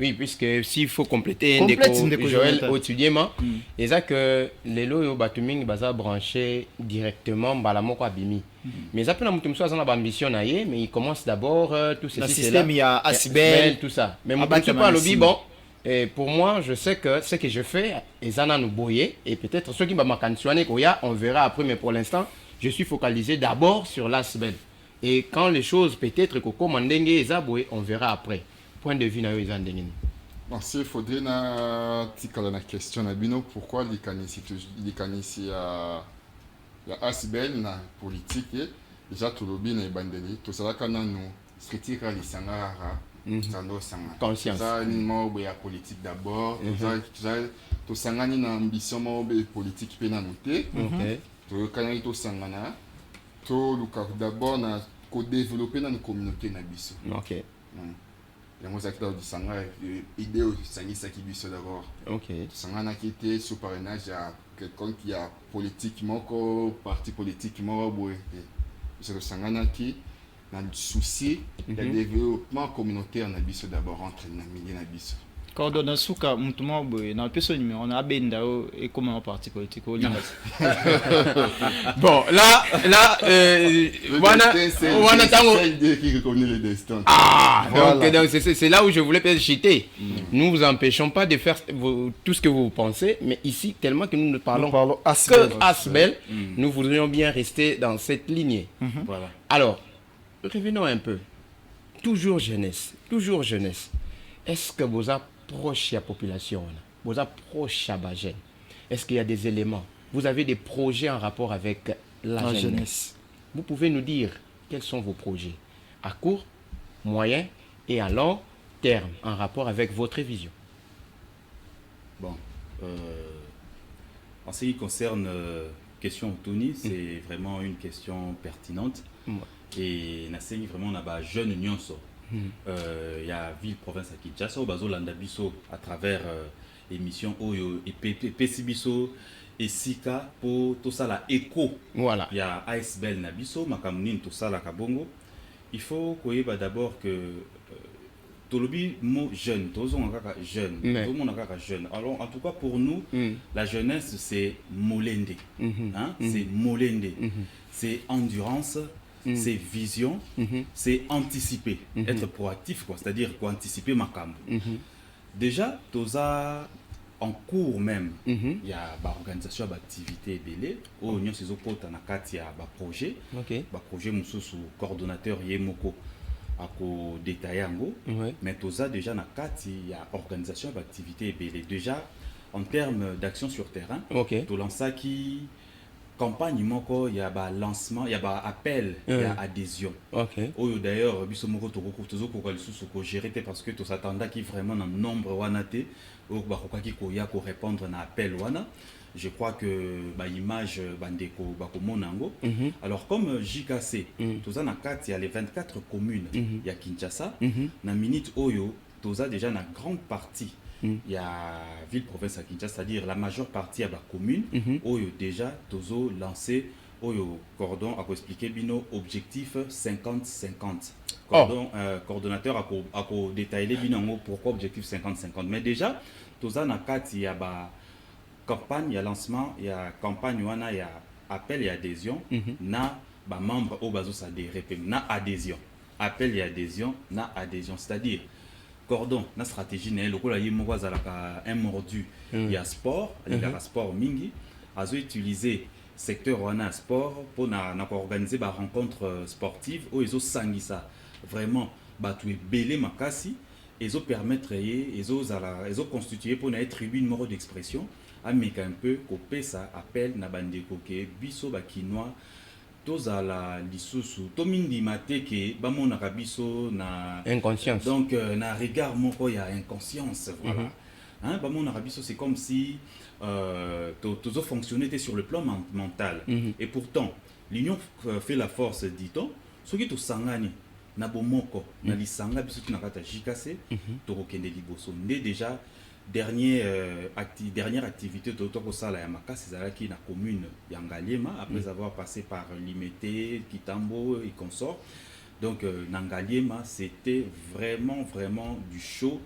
Oui, puisque s'il faut compléter Joël Otudiema, et ça que les lots yo batuming baza branché directement balamoko abimi. Mais ça peut nous tomber sur ambition naie mais il commence d'abord tout ceci système il y a Asbel tout ça. Mais mon pas le lobby bon. Et pour moi, je sais que ce que je fais, Ezana nous boyer, et peut-être ceux qui m'ont cantonné, on verra après, mais pour l'instant, je suis focalisé d'abord sur l'Asbel. Et quand les choses peut-être que comme on verra après. Point de vue na Ezandengeni. Bon, s'il faudrait na question na bino pourquoi les canisi à Asbel na politique déjà tout le bien na bandeli tout ça quand nous critique les sangara tozando osangana Conscience. toza nini moko boye ya politique d'abord tosangani na ambition moko boye politique mpe nanu te toyokanaki tosangana toluka d'abord na kodévelopper na communauté na biso yango ezalaki ta tosanga idée oyo esangisaki biso d'abord tosanganaki te sous parrainage ya quelqu'un qui a politique moko parti politique moko boye te biso tosanganaki na souci ya développement communautaire na biso d'abord entre na milieu na biso Cordon Souka, Moutoumabo, na personne numéro, on a Bendao et comment un parti politique au Bon, là, voilà, celle qui reconnaît le destin. Ah, voilà. Donc c'est là où je voulais peut-être chiter. Nous vous empêchons pas de faire tout ce que vous pensez, mais ici, tellement que nous ne parlons que Asbel, nous voudrions bien rester dans cette lignée. Voilà. Alors, revenons un peu. Toujours jeunesse. Est-ce que vous approchez la population, vous approchez la jeune? Est-ce qu'il y a des éléments? Vous avez des projets en rapport avec la jeunesse. Vous pouvez nous dire quels sont vos projets à court, moyen et à long terme en rapport avec votre vision? Bon, en ce qui concerne question Tony, c'est vraiment une question pertinente. Et Nasseni vraiment on a jeune nyonso. Il y a ville province à Kinshasa au bazo landabiso à travers émission Oyo et Pesibiso et Sika pour tout ça la écho. Voilà. Il y a ASBL Nabiso, Makamounin, tout ça la Kabongo. Il faut qu'on ait d'abord que Tolobi mot jeune, tout le monde est jeune. Alors en tout cas pour nous, la jeunesse c'est molende, c'est molende, c'est endurance. C'est vision, c'est anticiper, être proactif, c'est-à-dire anticiper ma camp. Déjà, toza en cours même, il y a l'organisation d'activités belé, où il y a ces autres il y a un projet, projet sous coordonnateur Yemoko à ko détailler mais toza déjà na il y a organisation d'activités belé. Déjà en termes d'action sur terrain, tout lança qui campagne moko il y a ba lancement il y a ba appel il y a adhésion oyo d'ailleurs biso moko tozo ko lisusu ko gérer parce que to s'attendait qui vraiment un nombre wanate ou ba ko ki ko ya ko répondre na appel wana je crois que ba image bandeko ba ko monango alors comme JKC toza na kati il y a les 24 communes il y a Kinshasa na minute oyo toza déjà na grande partie il y a ville province à Kinshasa, c'est-à-dire la majeure partie à la commune où déjà tozo lancé au cordon à expliquer bino objectif 50-50 cordon coordonnateur à détailler bino pourquoi objectif 50-50 mais déjà toza na kati il y a ba campagne il y a lancement il y a campagne wana il y a appel et adhésion na ba membre au bazo ça na adhésion appel et adhésion na adhésion c'est-à-dire cordon na stratégie né lokola yimoko azalaka un mordu il y a sport il y a sport mingi azo utiliser secteur wana sport pour na organiser ba rencontre sportive ou ezo sangisa vraiment batu ebele makasi ezo permettre ezo constituer pour na tribune moro d'expression ameka un peu kopé ça appel na bandeko ke biso ba kinois tozala lisusu tomindi mateke bamona kabiso na inconscience donc na regard moko ya inconscience voilà hein bamona kabiso c'est comme si tozo fonctionner sur le plan mental et pourtant l'union fait la force dit-on soki to sangani na bomoko na lisanga biso na kata JKC to kokende liboso ndé déjà dernière activité de Tokosala ya Makasi Zalaki na commune Yangaliema après avoir passé par Limité, Kitambo et consorts. Donc Nangaliema c'était vraiment du show,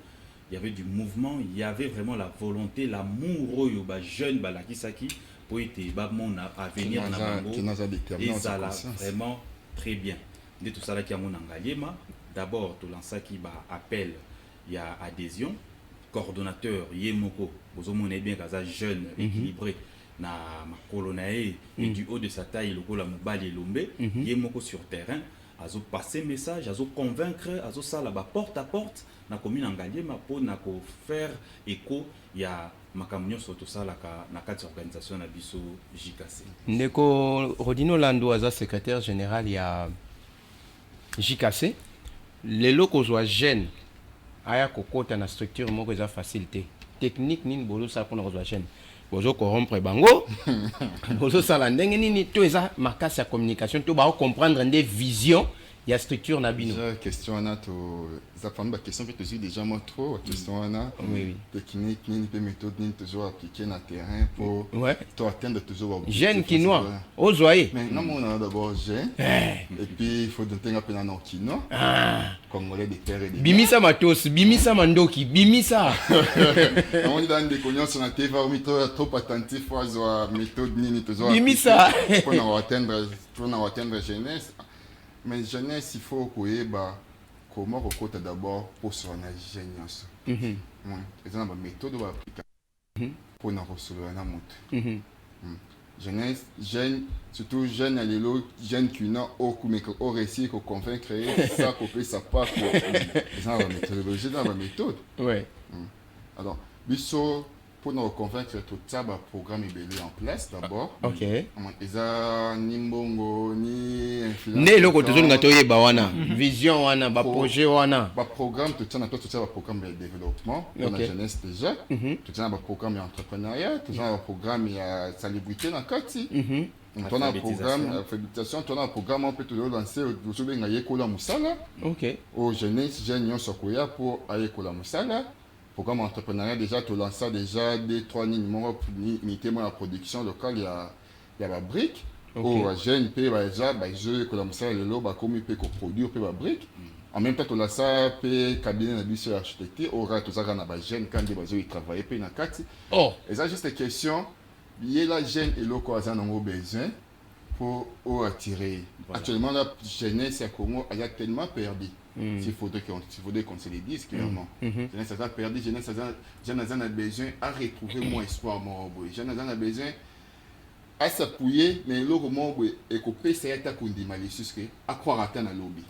il y avait du mouvement, il y avait vraiment la volonté, l'amour au ba jeune balakisaki pour être ba mon avenir na bango et ça là vraiment très bien. De tout ça là qui a mon Nangaliema, d'abord tout lansaki ba appel, il y a adhésion coordonnateur Yemoko, vous avez bien qu'un jeune équilibré na makolonae et du haut de sa taille le la mobali lombe Yemoko sur terrain azo passer message azo convaincre azo sala ba porte à porte na commune Ngaliema pour na ko faire écho ya makamnyo soto sala na quatre organisation na biso JKC Ndeko Rodino Lando aza secrétaire général ya JKC les locaux soient jeunes aya kokota na structure moko eza facilité technique nini bozosala mpona kozwa chaîne bozokorrompre bango bozosala ndenge nini to eza makasi ya communication to baocomprendre nde vision ya structure na bino. Déjà question wana to za prendre ba question que tu dis déjà moi trop question wana oui technique nini pe méthode nini toujours appliquer na terrain pour to atteindre toujours jeune quinois ozoye mais non on a d'abord jeune et puis il faut donner un peu dans quinois congolais de terre et de bimisa matos bimisa mandoki bimisa on est dans des connaissances na TV on trop attentif à méthode nini toujours bimisa pour atteindre jeunesse. Mais jeunesse, il faut comment recruter d'abord pour son ingénieur. Ils ont une méthode pour nous recevoir un monte. Jeunesse, jeune, surtout jeune à l'élo, jeune qui n'a au récit qu'on convaincre ça qu'on fait ça pas pour ils ont une méthodologie dans la méthode. Ouais. Alors, biso pour nous convaincre tout ça, le programme est belé en place d'abord. Ok. Ils ont ni mbongo ni influence. Ne loko toujours ngatoye ba wana vision wana ba projet wana. Ba programme tout ça ba programme de développement pour la jeunesse déjà. Tout ça ba programme d'entrepreneuriat, tout ça ba programme ya salubrité dans kati. On a un programme alphabétisation, on a un programme on peut toujours lancer aujourd'hui ngaye kola musala. OK. Aux jeunesses, jeunes sokoya pour aller kola musala. Programme entrepreneuriat déjà tu lances déjà des 3 numéros unité la production locale il y a la brique au jeune pays déjà je comme ça le lot comme il peut produire peut la brique en même temps tu lances pe cabinet de bureau architecture aura tout ça na ba jeune quand des besoin travailler pe na kati et ça juste question lié la jeune et loko a un besoin pour attirer actuellement la jeunesse à Congo a tellement perdu. Il faudrait qu'on se le dise clairement. Jeunesse a perdu, jeunesse a besoin à retrouver mon espoir, jeunesse a besoin à s'appuyer, mais le moment où et couper c'est à qu'on dit malicieux à croire à la lobby.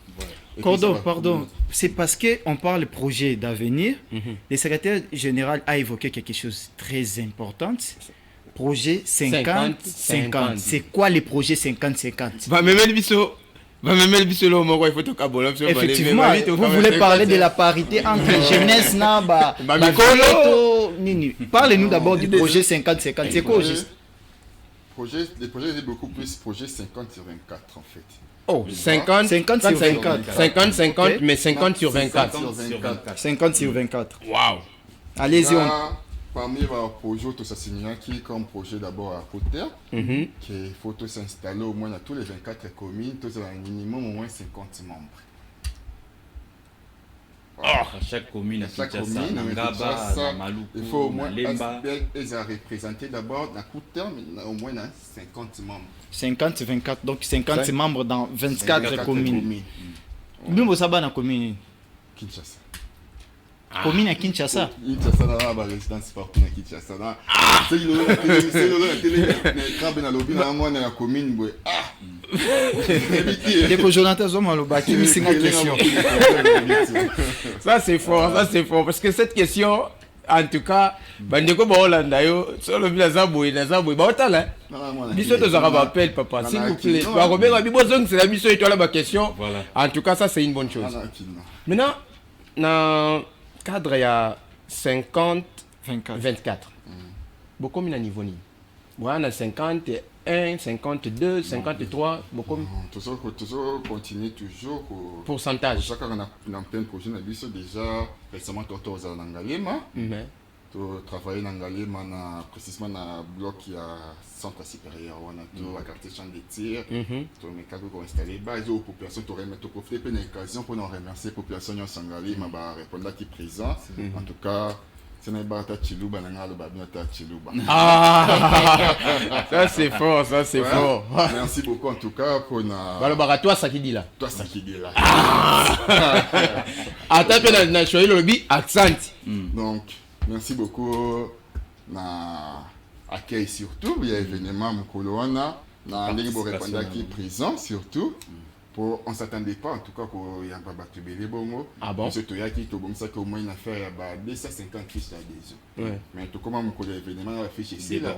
Pardon, c'est parce qu'on parle de projet d'avenir. Le secrétaire général a évoqué quelque chose de très important. Projet 50-50. C'est quoi les projets 50-50? Effectivement, vous voulez parler de la parité entre jeunesse Naba, parlez-nous d'abord du projet 50-50. C'est quoi juste? Le projet est beaucoup plus projet 50 sur 24 en fait. Oh, 50 sur 24. 50-50, mais 50 sur 24. 50 sur 24. Waouh. Allez-y. Parmi les projets, tout ça signifie qui comme projet d'abord à court terme, qu'il faut s'installer au moins dans tous les 24 communes, tous un minimum au moins 50 membres. À chaque commune, il faut au moins représenter d'abord à court terme au moins 50 membres. 50-24, donc 50 membres dans 24 communes. Nous, vous savez dans la commune Kinshasa. Commune à Kinshasa. Kinshasa na ba résidence partout na Kinshasa na. C'est le télé mais quand na lobby na moi na commune boy. Les co-journalistes ont le baki missing question. Ça c'est fort parce que cette question en tout cas bandeko ba Hollanda yo solo bila zaboy ba otala. Biso to zara ba appel papa s'il vous plaît. Ba robera bi bozong c'est la biso étoile ba question. En tout cas ça c'est une bonne chose. Maintenant na cadre il y a 50-24. Beaucoup de niveau ni. Moi, on a 51, 52, 53. Beaucoup. Toujours continuer toujours. Pourcentage. Chaque année, on a plein de projets. Déjà, récemment, on a en Angalema. Tu travailles en Angalema, précisément dans le bloc qui a centre supérieur. On a tout la quartier champ de tir. Tu as mes cadres qui ont installé. Les populations, tu aurais profité de l'occasion pour nous remercier les populations qui sont en Angalema, répondre qui présent. En tout cas, c'est un bar à Chilouba, ça c'est fort, ça c'est fort. Merci beaucoup en tout cas pour na. Voilà, toi ça qui dit là. Toi ça qui dit là. Attends, na choisi le lobby accent. Donc merci beaucoup na accueil surtout, il y a événement Mukoloana, na ndenge répondre qui présent surtout. On ne s'attendait pas en tout cas qu'il y a un bateau belé bongo. Ah bon? Surtout il y a qui tout bon ça qu'au moins une affaire à 250 fiches d'adhésion. Mais tout comment mon collègue événement a fiché ici là.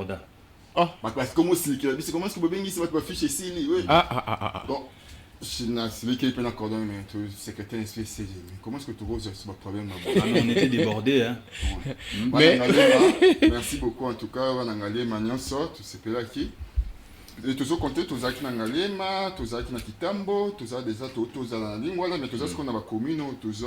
Oh. Parce que comment c'est comment est-ce que vous avez mis votre fiche ici oui. Ah. Bon. celui qui est plein d'accord, mais tout secrétaire SPCG. Comment est-ce que tu vois ce problème? On était débordés. Hein. Mais... Merci beaucoup en tout cas. On a gagné Magnon sort, c'est là qui. Et toujours compté, tous qui na Ngalema, tous qui na Kitambo, tous déjà tous na Lingwa, mais tous ce qu'on a commune, tous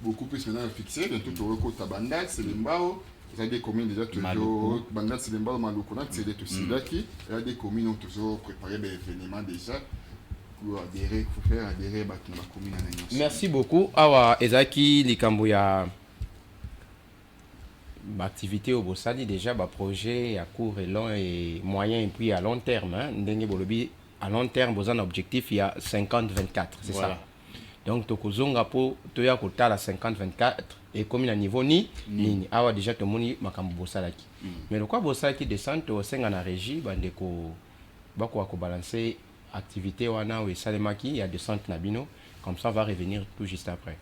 beaucoup plus maintenant fixé. Bientôt tu recours Tabandal, c'est le Mbao. Il y a des communes déjà toujours. Bandal, c'est le Mbao, Malukona, c'est des tous là qui. Il y a des communes ont toujours préparé des événements déjà. Adhérer, faut faire adhérer la commune. Merci beaucoup. Awa ezaki likambo ya activité au Bossali déjà ba projet à court et long et moyen et puis à long terme hein ndenge bolobi à long terme vous un objectif il y a 50-24 c'est voilà. Ça donc tokozonga po toya kotala 50-24 et comme à niveau ni nini awa déjà to moni makambo Bossalaki mais le quoi Bossalaki descend au senga na régie bandeko bako ko balancer activité wana ou salemaki il y a descente nabino comme ça on va revenir tout juste après.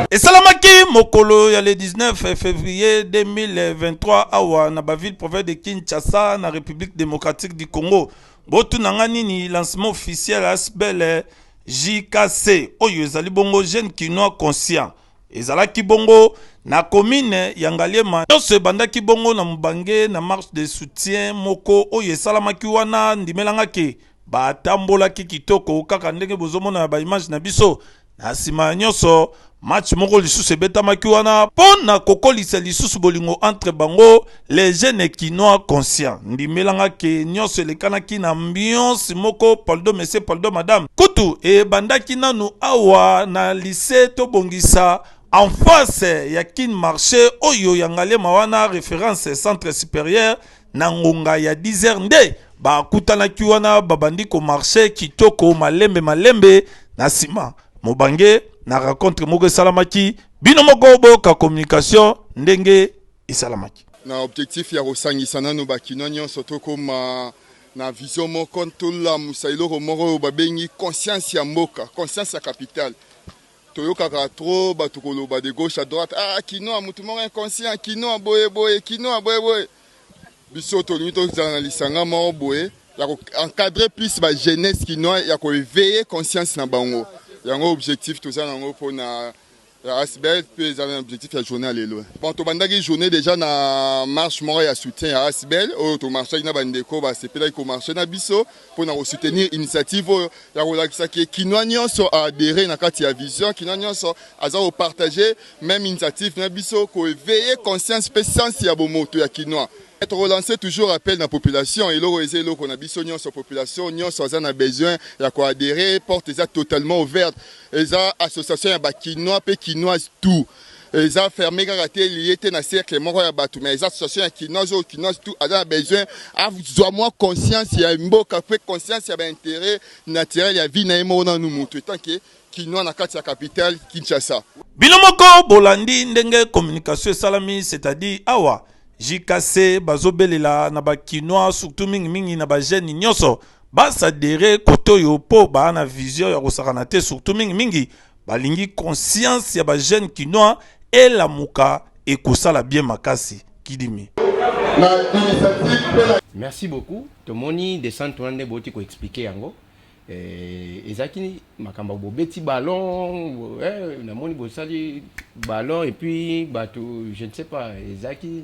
Et salamaki mokolo ya le 19 février 2023 awa na ba ville province de Kinshasa na République démocratique du Congo botu nangani ni lancement officiel ASBEL JKC oyo ezali bongo jeune kinois conscient ezalaki bongo na commune ya Ngaliema nyonso ebandaki bongo na Mubange na marche de soutien moko oyo esalamaki wana ndimelangaki batambolaki kitoko kaka ndenge bozomona ba image na biso na sima nyonso match moko lisusu ebetamaki wana pona kokolisa lisusu bolingo entre bango les jeunes kinois conscients ndimelangaki nyonso elekanaki na ambiance moko paldo monsieur paldo madame kutu ebandaki nanu awa na lycée tobongisa en face ya kin marché oyo ya Ngaliema wana référence centre supérieur na ngonga ya 10h nde bakutanaki wana babandi ko marché kitoko malembe na sima Mubange na rencontre moko esalamaki bino moko boka communication ndenge esalamaki na objectif ya kosangisa nano bakino nyonso tokoma na vision moko ntola musailoko moko babengi conscience ya mboka conscience ya capitale toyokaka trop batukoloba de gauche à droite kino mutu moko inconscient kino boye biso tolingi tozala na lisanga moko boye ya encadrer plus ba jeunesse kinois ya ko éveiller conscience na bango yango objectif tozala nango pona la ASBEL puis un objectif la journée à l'élo. Bon to bandaki journée déjà na marche moko ya soutien à ASBEL o to marche na bandeko ba sepela ko marcher na biso pona ko soutenir initiative ya ko lakisa ki kinois nyonso adhérer na kati ya vision kinois nyonso aza ko partager même initiative na biso ko éveiller conscience pe sens ya bomoto ya kinois. Être relancé toujours appel dans la population et l'eau qu'on a besoin de la population, nous avons besoin de adhérer, porte totalement ouverte. Les associations kinois et kinoises tout. Les a fermé garaté lié na cercle moko ya batu mais les associations kinois tout a besoin avoir moins conscience ya mboka pe conscience ya intérêt naturel ya vie na emo na nous mutu tant que kinois na kati ya capitale Kinshasa. Bino moko bolandi ndenge communication salami c'est-à-dire awa JKC bazobelela na bakinois surtout mingi na bajeni nyonso basadere kotoyo po ba na vision ya kosakana te surtout mingi balingi conscience ya bajeni kinois et la muka ekosala bien makasi kidimi. Merci beaucoup. Tomoni descente wande boti ko expliquer yango. Ezaki makamba bobeti ballon namoni bosali ballon et puis bato je ne sais pas ezaki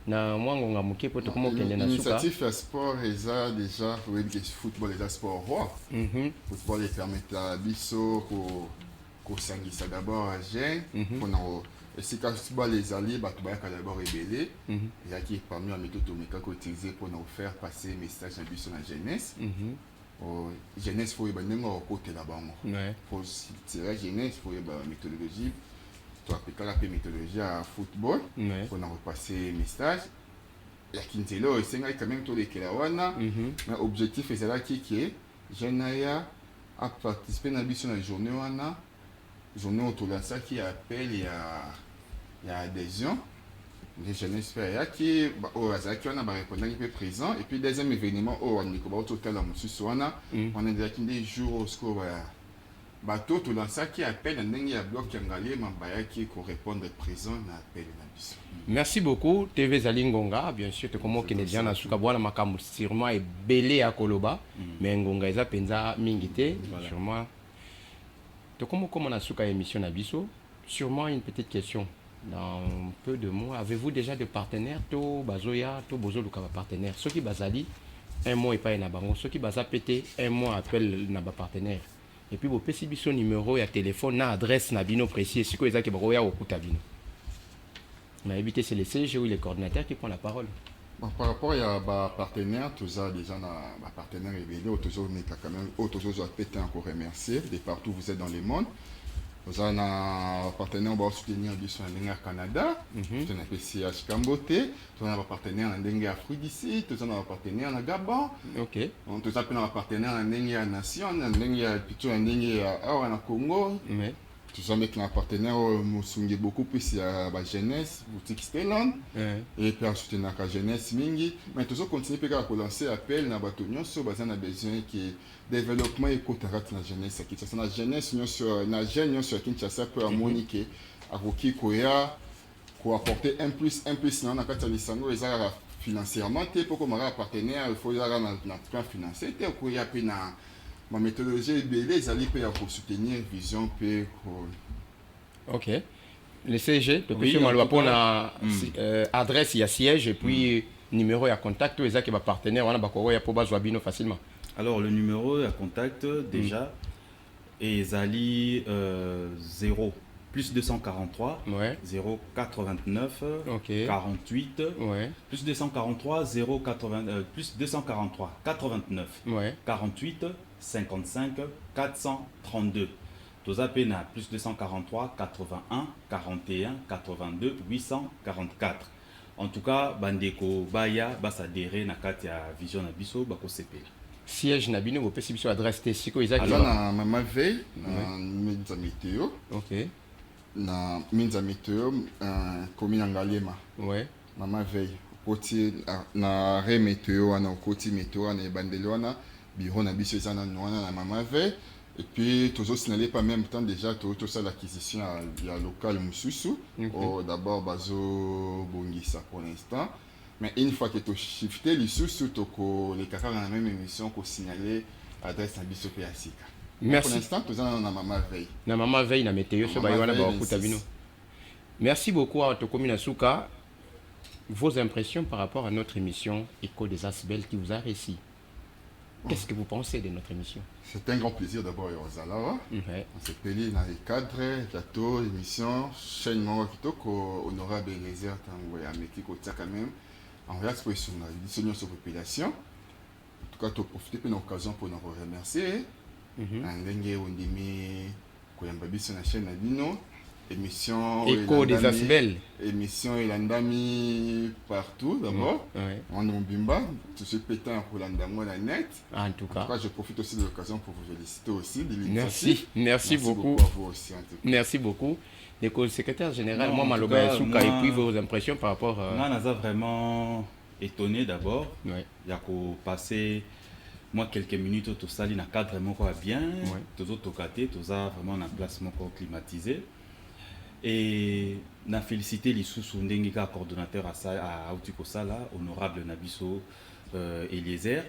na mwangonga muke poto komo kende na suka initiative ya sport eza déjà que football est un sport roi. Football est permet la biso ko sangisa d'abord à jeune pour et si quand football les alliés bato bayaka d'abord rebelle et qui parmi la méthode tomeka ko utiliser pour nous faire passer message à biso na jeunesse. Jeunesse faut y aller au côté là-bas. Faut tirer jeunesse faut y aller méthodologie. Tu appliques la méthodologie à football pour nous repasser message. Il y a Kintelo et c'est quand même tout les Kelawana. Mais objectif est là qui est Jenaya a participé dans la journée wana journée autour de ça qui appelle il y a adhésion. Les jeunes espèrent qui au hasard qui on a répondant qui peut présent et puis deuxième événement on est au total en Suisse on a déjà des jours au score bato tolansaki appel na ndenge ya bloc ya Ngalema bayaki korépondre présent na appel na biso. Merci beaucoup TV Zalingonga, bien sûr te komo Canadien na suka bwana makambo sûrement et belé à Koloba mais ngonga eza penza mingité sûrement te komo na suka émission na biso. Sûrement une petite question dans peu de mots, avez-vous déjà des partenaires to bazoya to bozo lukaba partenaire ceux qui bazali un mois et pas na bango ceux qui baza pété un mois appel na ba partenaire et puis vous pesi biso numéro ya téléphone na adresse na bino précis siko ezaki baroya okuta bino. Mais éviter c'est les CG ou les coordinateurs qui prennent la parole. Bon, par rapport à partenaires, tous ça déjà na partenaires révélés, toujours mais quand même, toujours je péter encore remercier de partout où vous êtes dans le monde. Nous avons un partenaire pour soutenir le Canada, nous avons un PCH Cambote, nous avons un partenaire en Afrique d'ici, nous avons un partenaire en Gabon, nous avons un partenaire en Nation, en Congo. Nous avons un partenaire qui est beaucoup plus à la jeunesse, boutique Stellan, et puis ensuite la jeunesse Mingi. Mais nous continuons à lancer appel à Batonio sur besoin qui développement économique dans la jeunesse. La jeunesse, la jeune sur Kinshasa peut moniquer à Roki Koya pour apporter un plus dans la carte de l'Isango financièrement. Pour que mon partenaire, il faut y avoir un plan financier. Il y a ma méthodologie est belle, ils allaient pour soutenir vision Ok. Le CG, oui, pour la adresse, il y a siège et puis numéro et contact, ils ont partenaire, on a pour bino facilement. Alors le numéro à contact déjà est Zali 0 plus 243 089 48 plus 243 080 plus 243 89 48 55 432. Tous appels à plus 243 81 41 82 844. En tout cas, Bandeko Baya Basadere Nakatia Vision Abiso Bako CP. Siège Nabino, vous pouvez sur adresse Tessiko Isaac. Alors, na Mama Veille, na Minza Météo. Ok. Na Minza Météo, commune Ngalema. Ouais. Mama Veille. Côté na Ré Météo, na côté Météo, na Bandeloana, bureau na biso na na Mama Veille. Et puis, toujours signaler pas même temps déjà tout ça l'acquisition à local Moussousou. D'abord, Bazo Bongissa pour l'instant. Mais une fois que tu as shifté, les sous-sous, les caca dans la même émission qu'on signalait adresse à Bisso Péasika. Merci. Pour l'instant, tu as na Mama Veille. Na Mama Veille, na météo, so baïwana bakutabino. Merci beaucoup à Tokomi Nasuka. Vos impressions par rapport à notre émission Écho des Asbel qui vous a réussi. Qu'est-ce que vous pensez de notre émission? C'est un grand plaisir d'abord à Ozalawa. On s'est payé dans les cadres, plateau, émission, chaîne Moro Kitoko, honorable Eliezer Tangoya, mais qui coûte quand même. En réaction sur la vision sur la population. En tout cas, tu as profité de l'occasion pour nous remercier. Ndenge Ondimi Koyambabi sur la chaîne Nabino. Émission Écho des Asbel. Émission Elandami partout d'abord. On est Bimba, tout ce pétant pour l'Andamo la net. En tout cas, je profite aussi de l'occasion pour vous féliciter aussi de l'initiative. Merci beaucoup. À vous aussi, en tout cas. Merci beaucoup. Le secrétaire général, moi Maloba Souka, et puis vos impressions par rapport à... Moi, on a vraiment étonné d'abord. Il y a passé moi quelques minutes tout ça, il y a un cadre vraiment bien. Tous autres côtés, tout ça vraiment un placement climatisé. Et na félicité les sous-sundengika coordonnateur à Autiko Sala, honorable Nabiso Eliezer,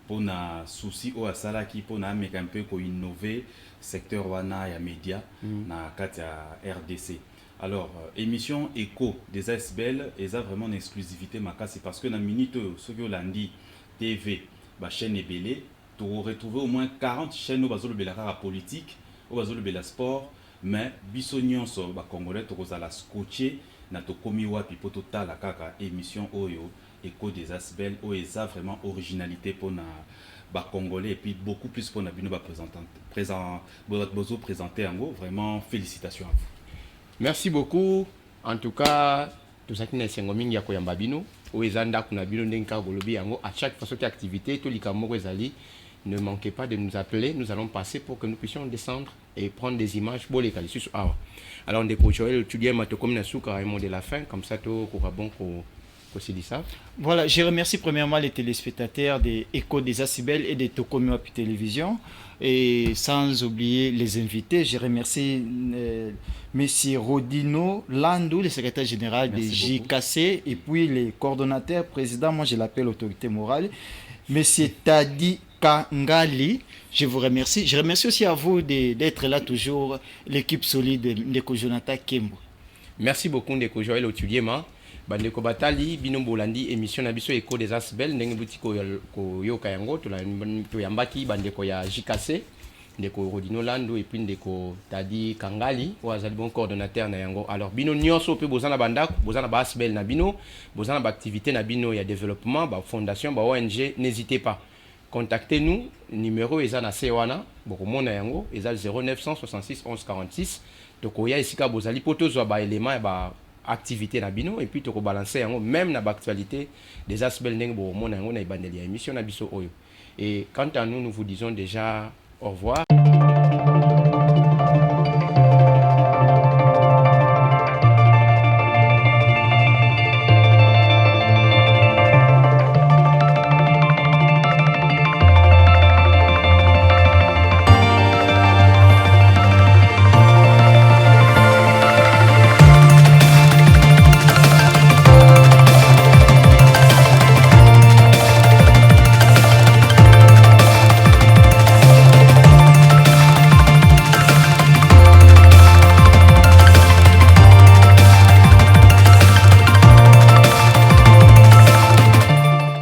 pour na souci au Asala qui pour na un peu ko innover secteur wana ya média na katia RDC. Alors émission Écho des ASBL et ça vraiment une exclusivité makasi parce que na minute ce que lundi TV ba chaîne ebelé tu retrouver au moins 40 chaînes au bazolo belaka politique, au bazolo bela sport. Mais biso nyonso ba congolais tokozala scotché na tokomi wapi po totala kaka émission oyo Écho des Asbel o eza vraiment originalité pour na ba congolais et puis beaucoup plus pour na bino ba bozo présenter yango vraiment félicitations à vous. Merci beaucoup. En tout cas tozaki na sengo mingi ya koyamba bino o eza ndako na bino ndenka golobi yango à chaque fois cette activité to likamoko ezali. Ne manquez pas de nous appeler, nous allons passer pour que nous puissions descendre et prendre des images pour les qualifier. Alors, on découvre le tudier Matokom Nasuka et de la fin, comme ça, tout bon pour kosilisa. Voilà, je remercie premièrement les téléspectateurs des Échos des Asibel et de Tokomi Wapi Télévision. Et sans oublier les invités, je remercie Monsieur Rodino Landou, le secrétaire général de JKC, et puis les coordonnateurs, président, moi je l'appelle autorité morale, Monsieur Tadi Kangali, je vous remercie. Je remercie aussi à vous d'être là toujours, l'équipe solide de Jonathan Kembo. Merci beaucoup Ndeko Joël Otuliema. Bandeko batali bino bolandi émission na biso Écho des Asbel ndenge buti ko yoka yango to yambaki bandeko ya JKC ndeko Rodino Lando et puis ndeko Tadi Kangali ou azali bon coordonnateur na yango. Alors bino nyonso pe bozana bandako bozana ba Asbel na bino bozana ba activité na bino ya développement ba fondation ba ONG, n'hésitez pas, contactez-nous, numéro eza na sewana bokomona yango eza 0966 11 46 to ya esika bozali poto ba élément ba activité na bino et puis to ko balancer yango même na ba actualité des Asbel ndenge bo mona yango na ibandeli ya émission na biso oyo. Et quant à nous, nous vous disons déjà au revoir.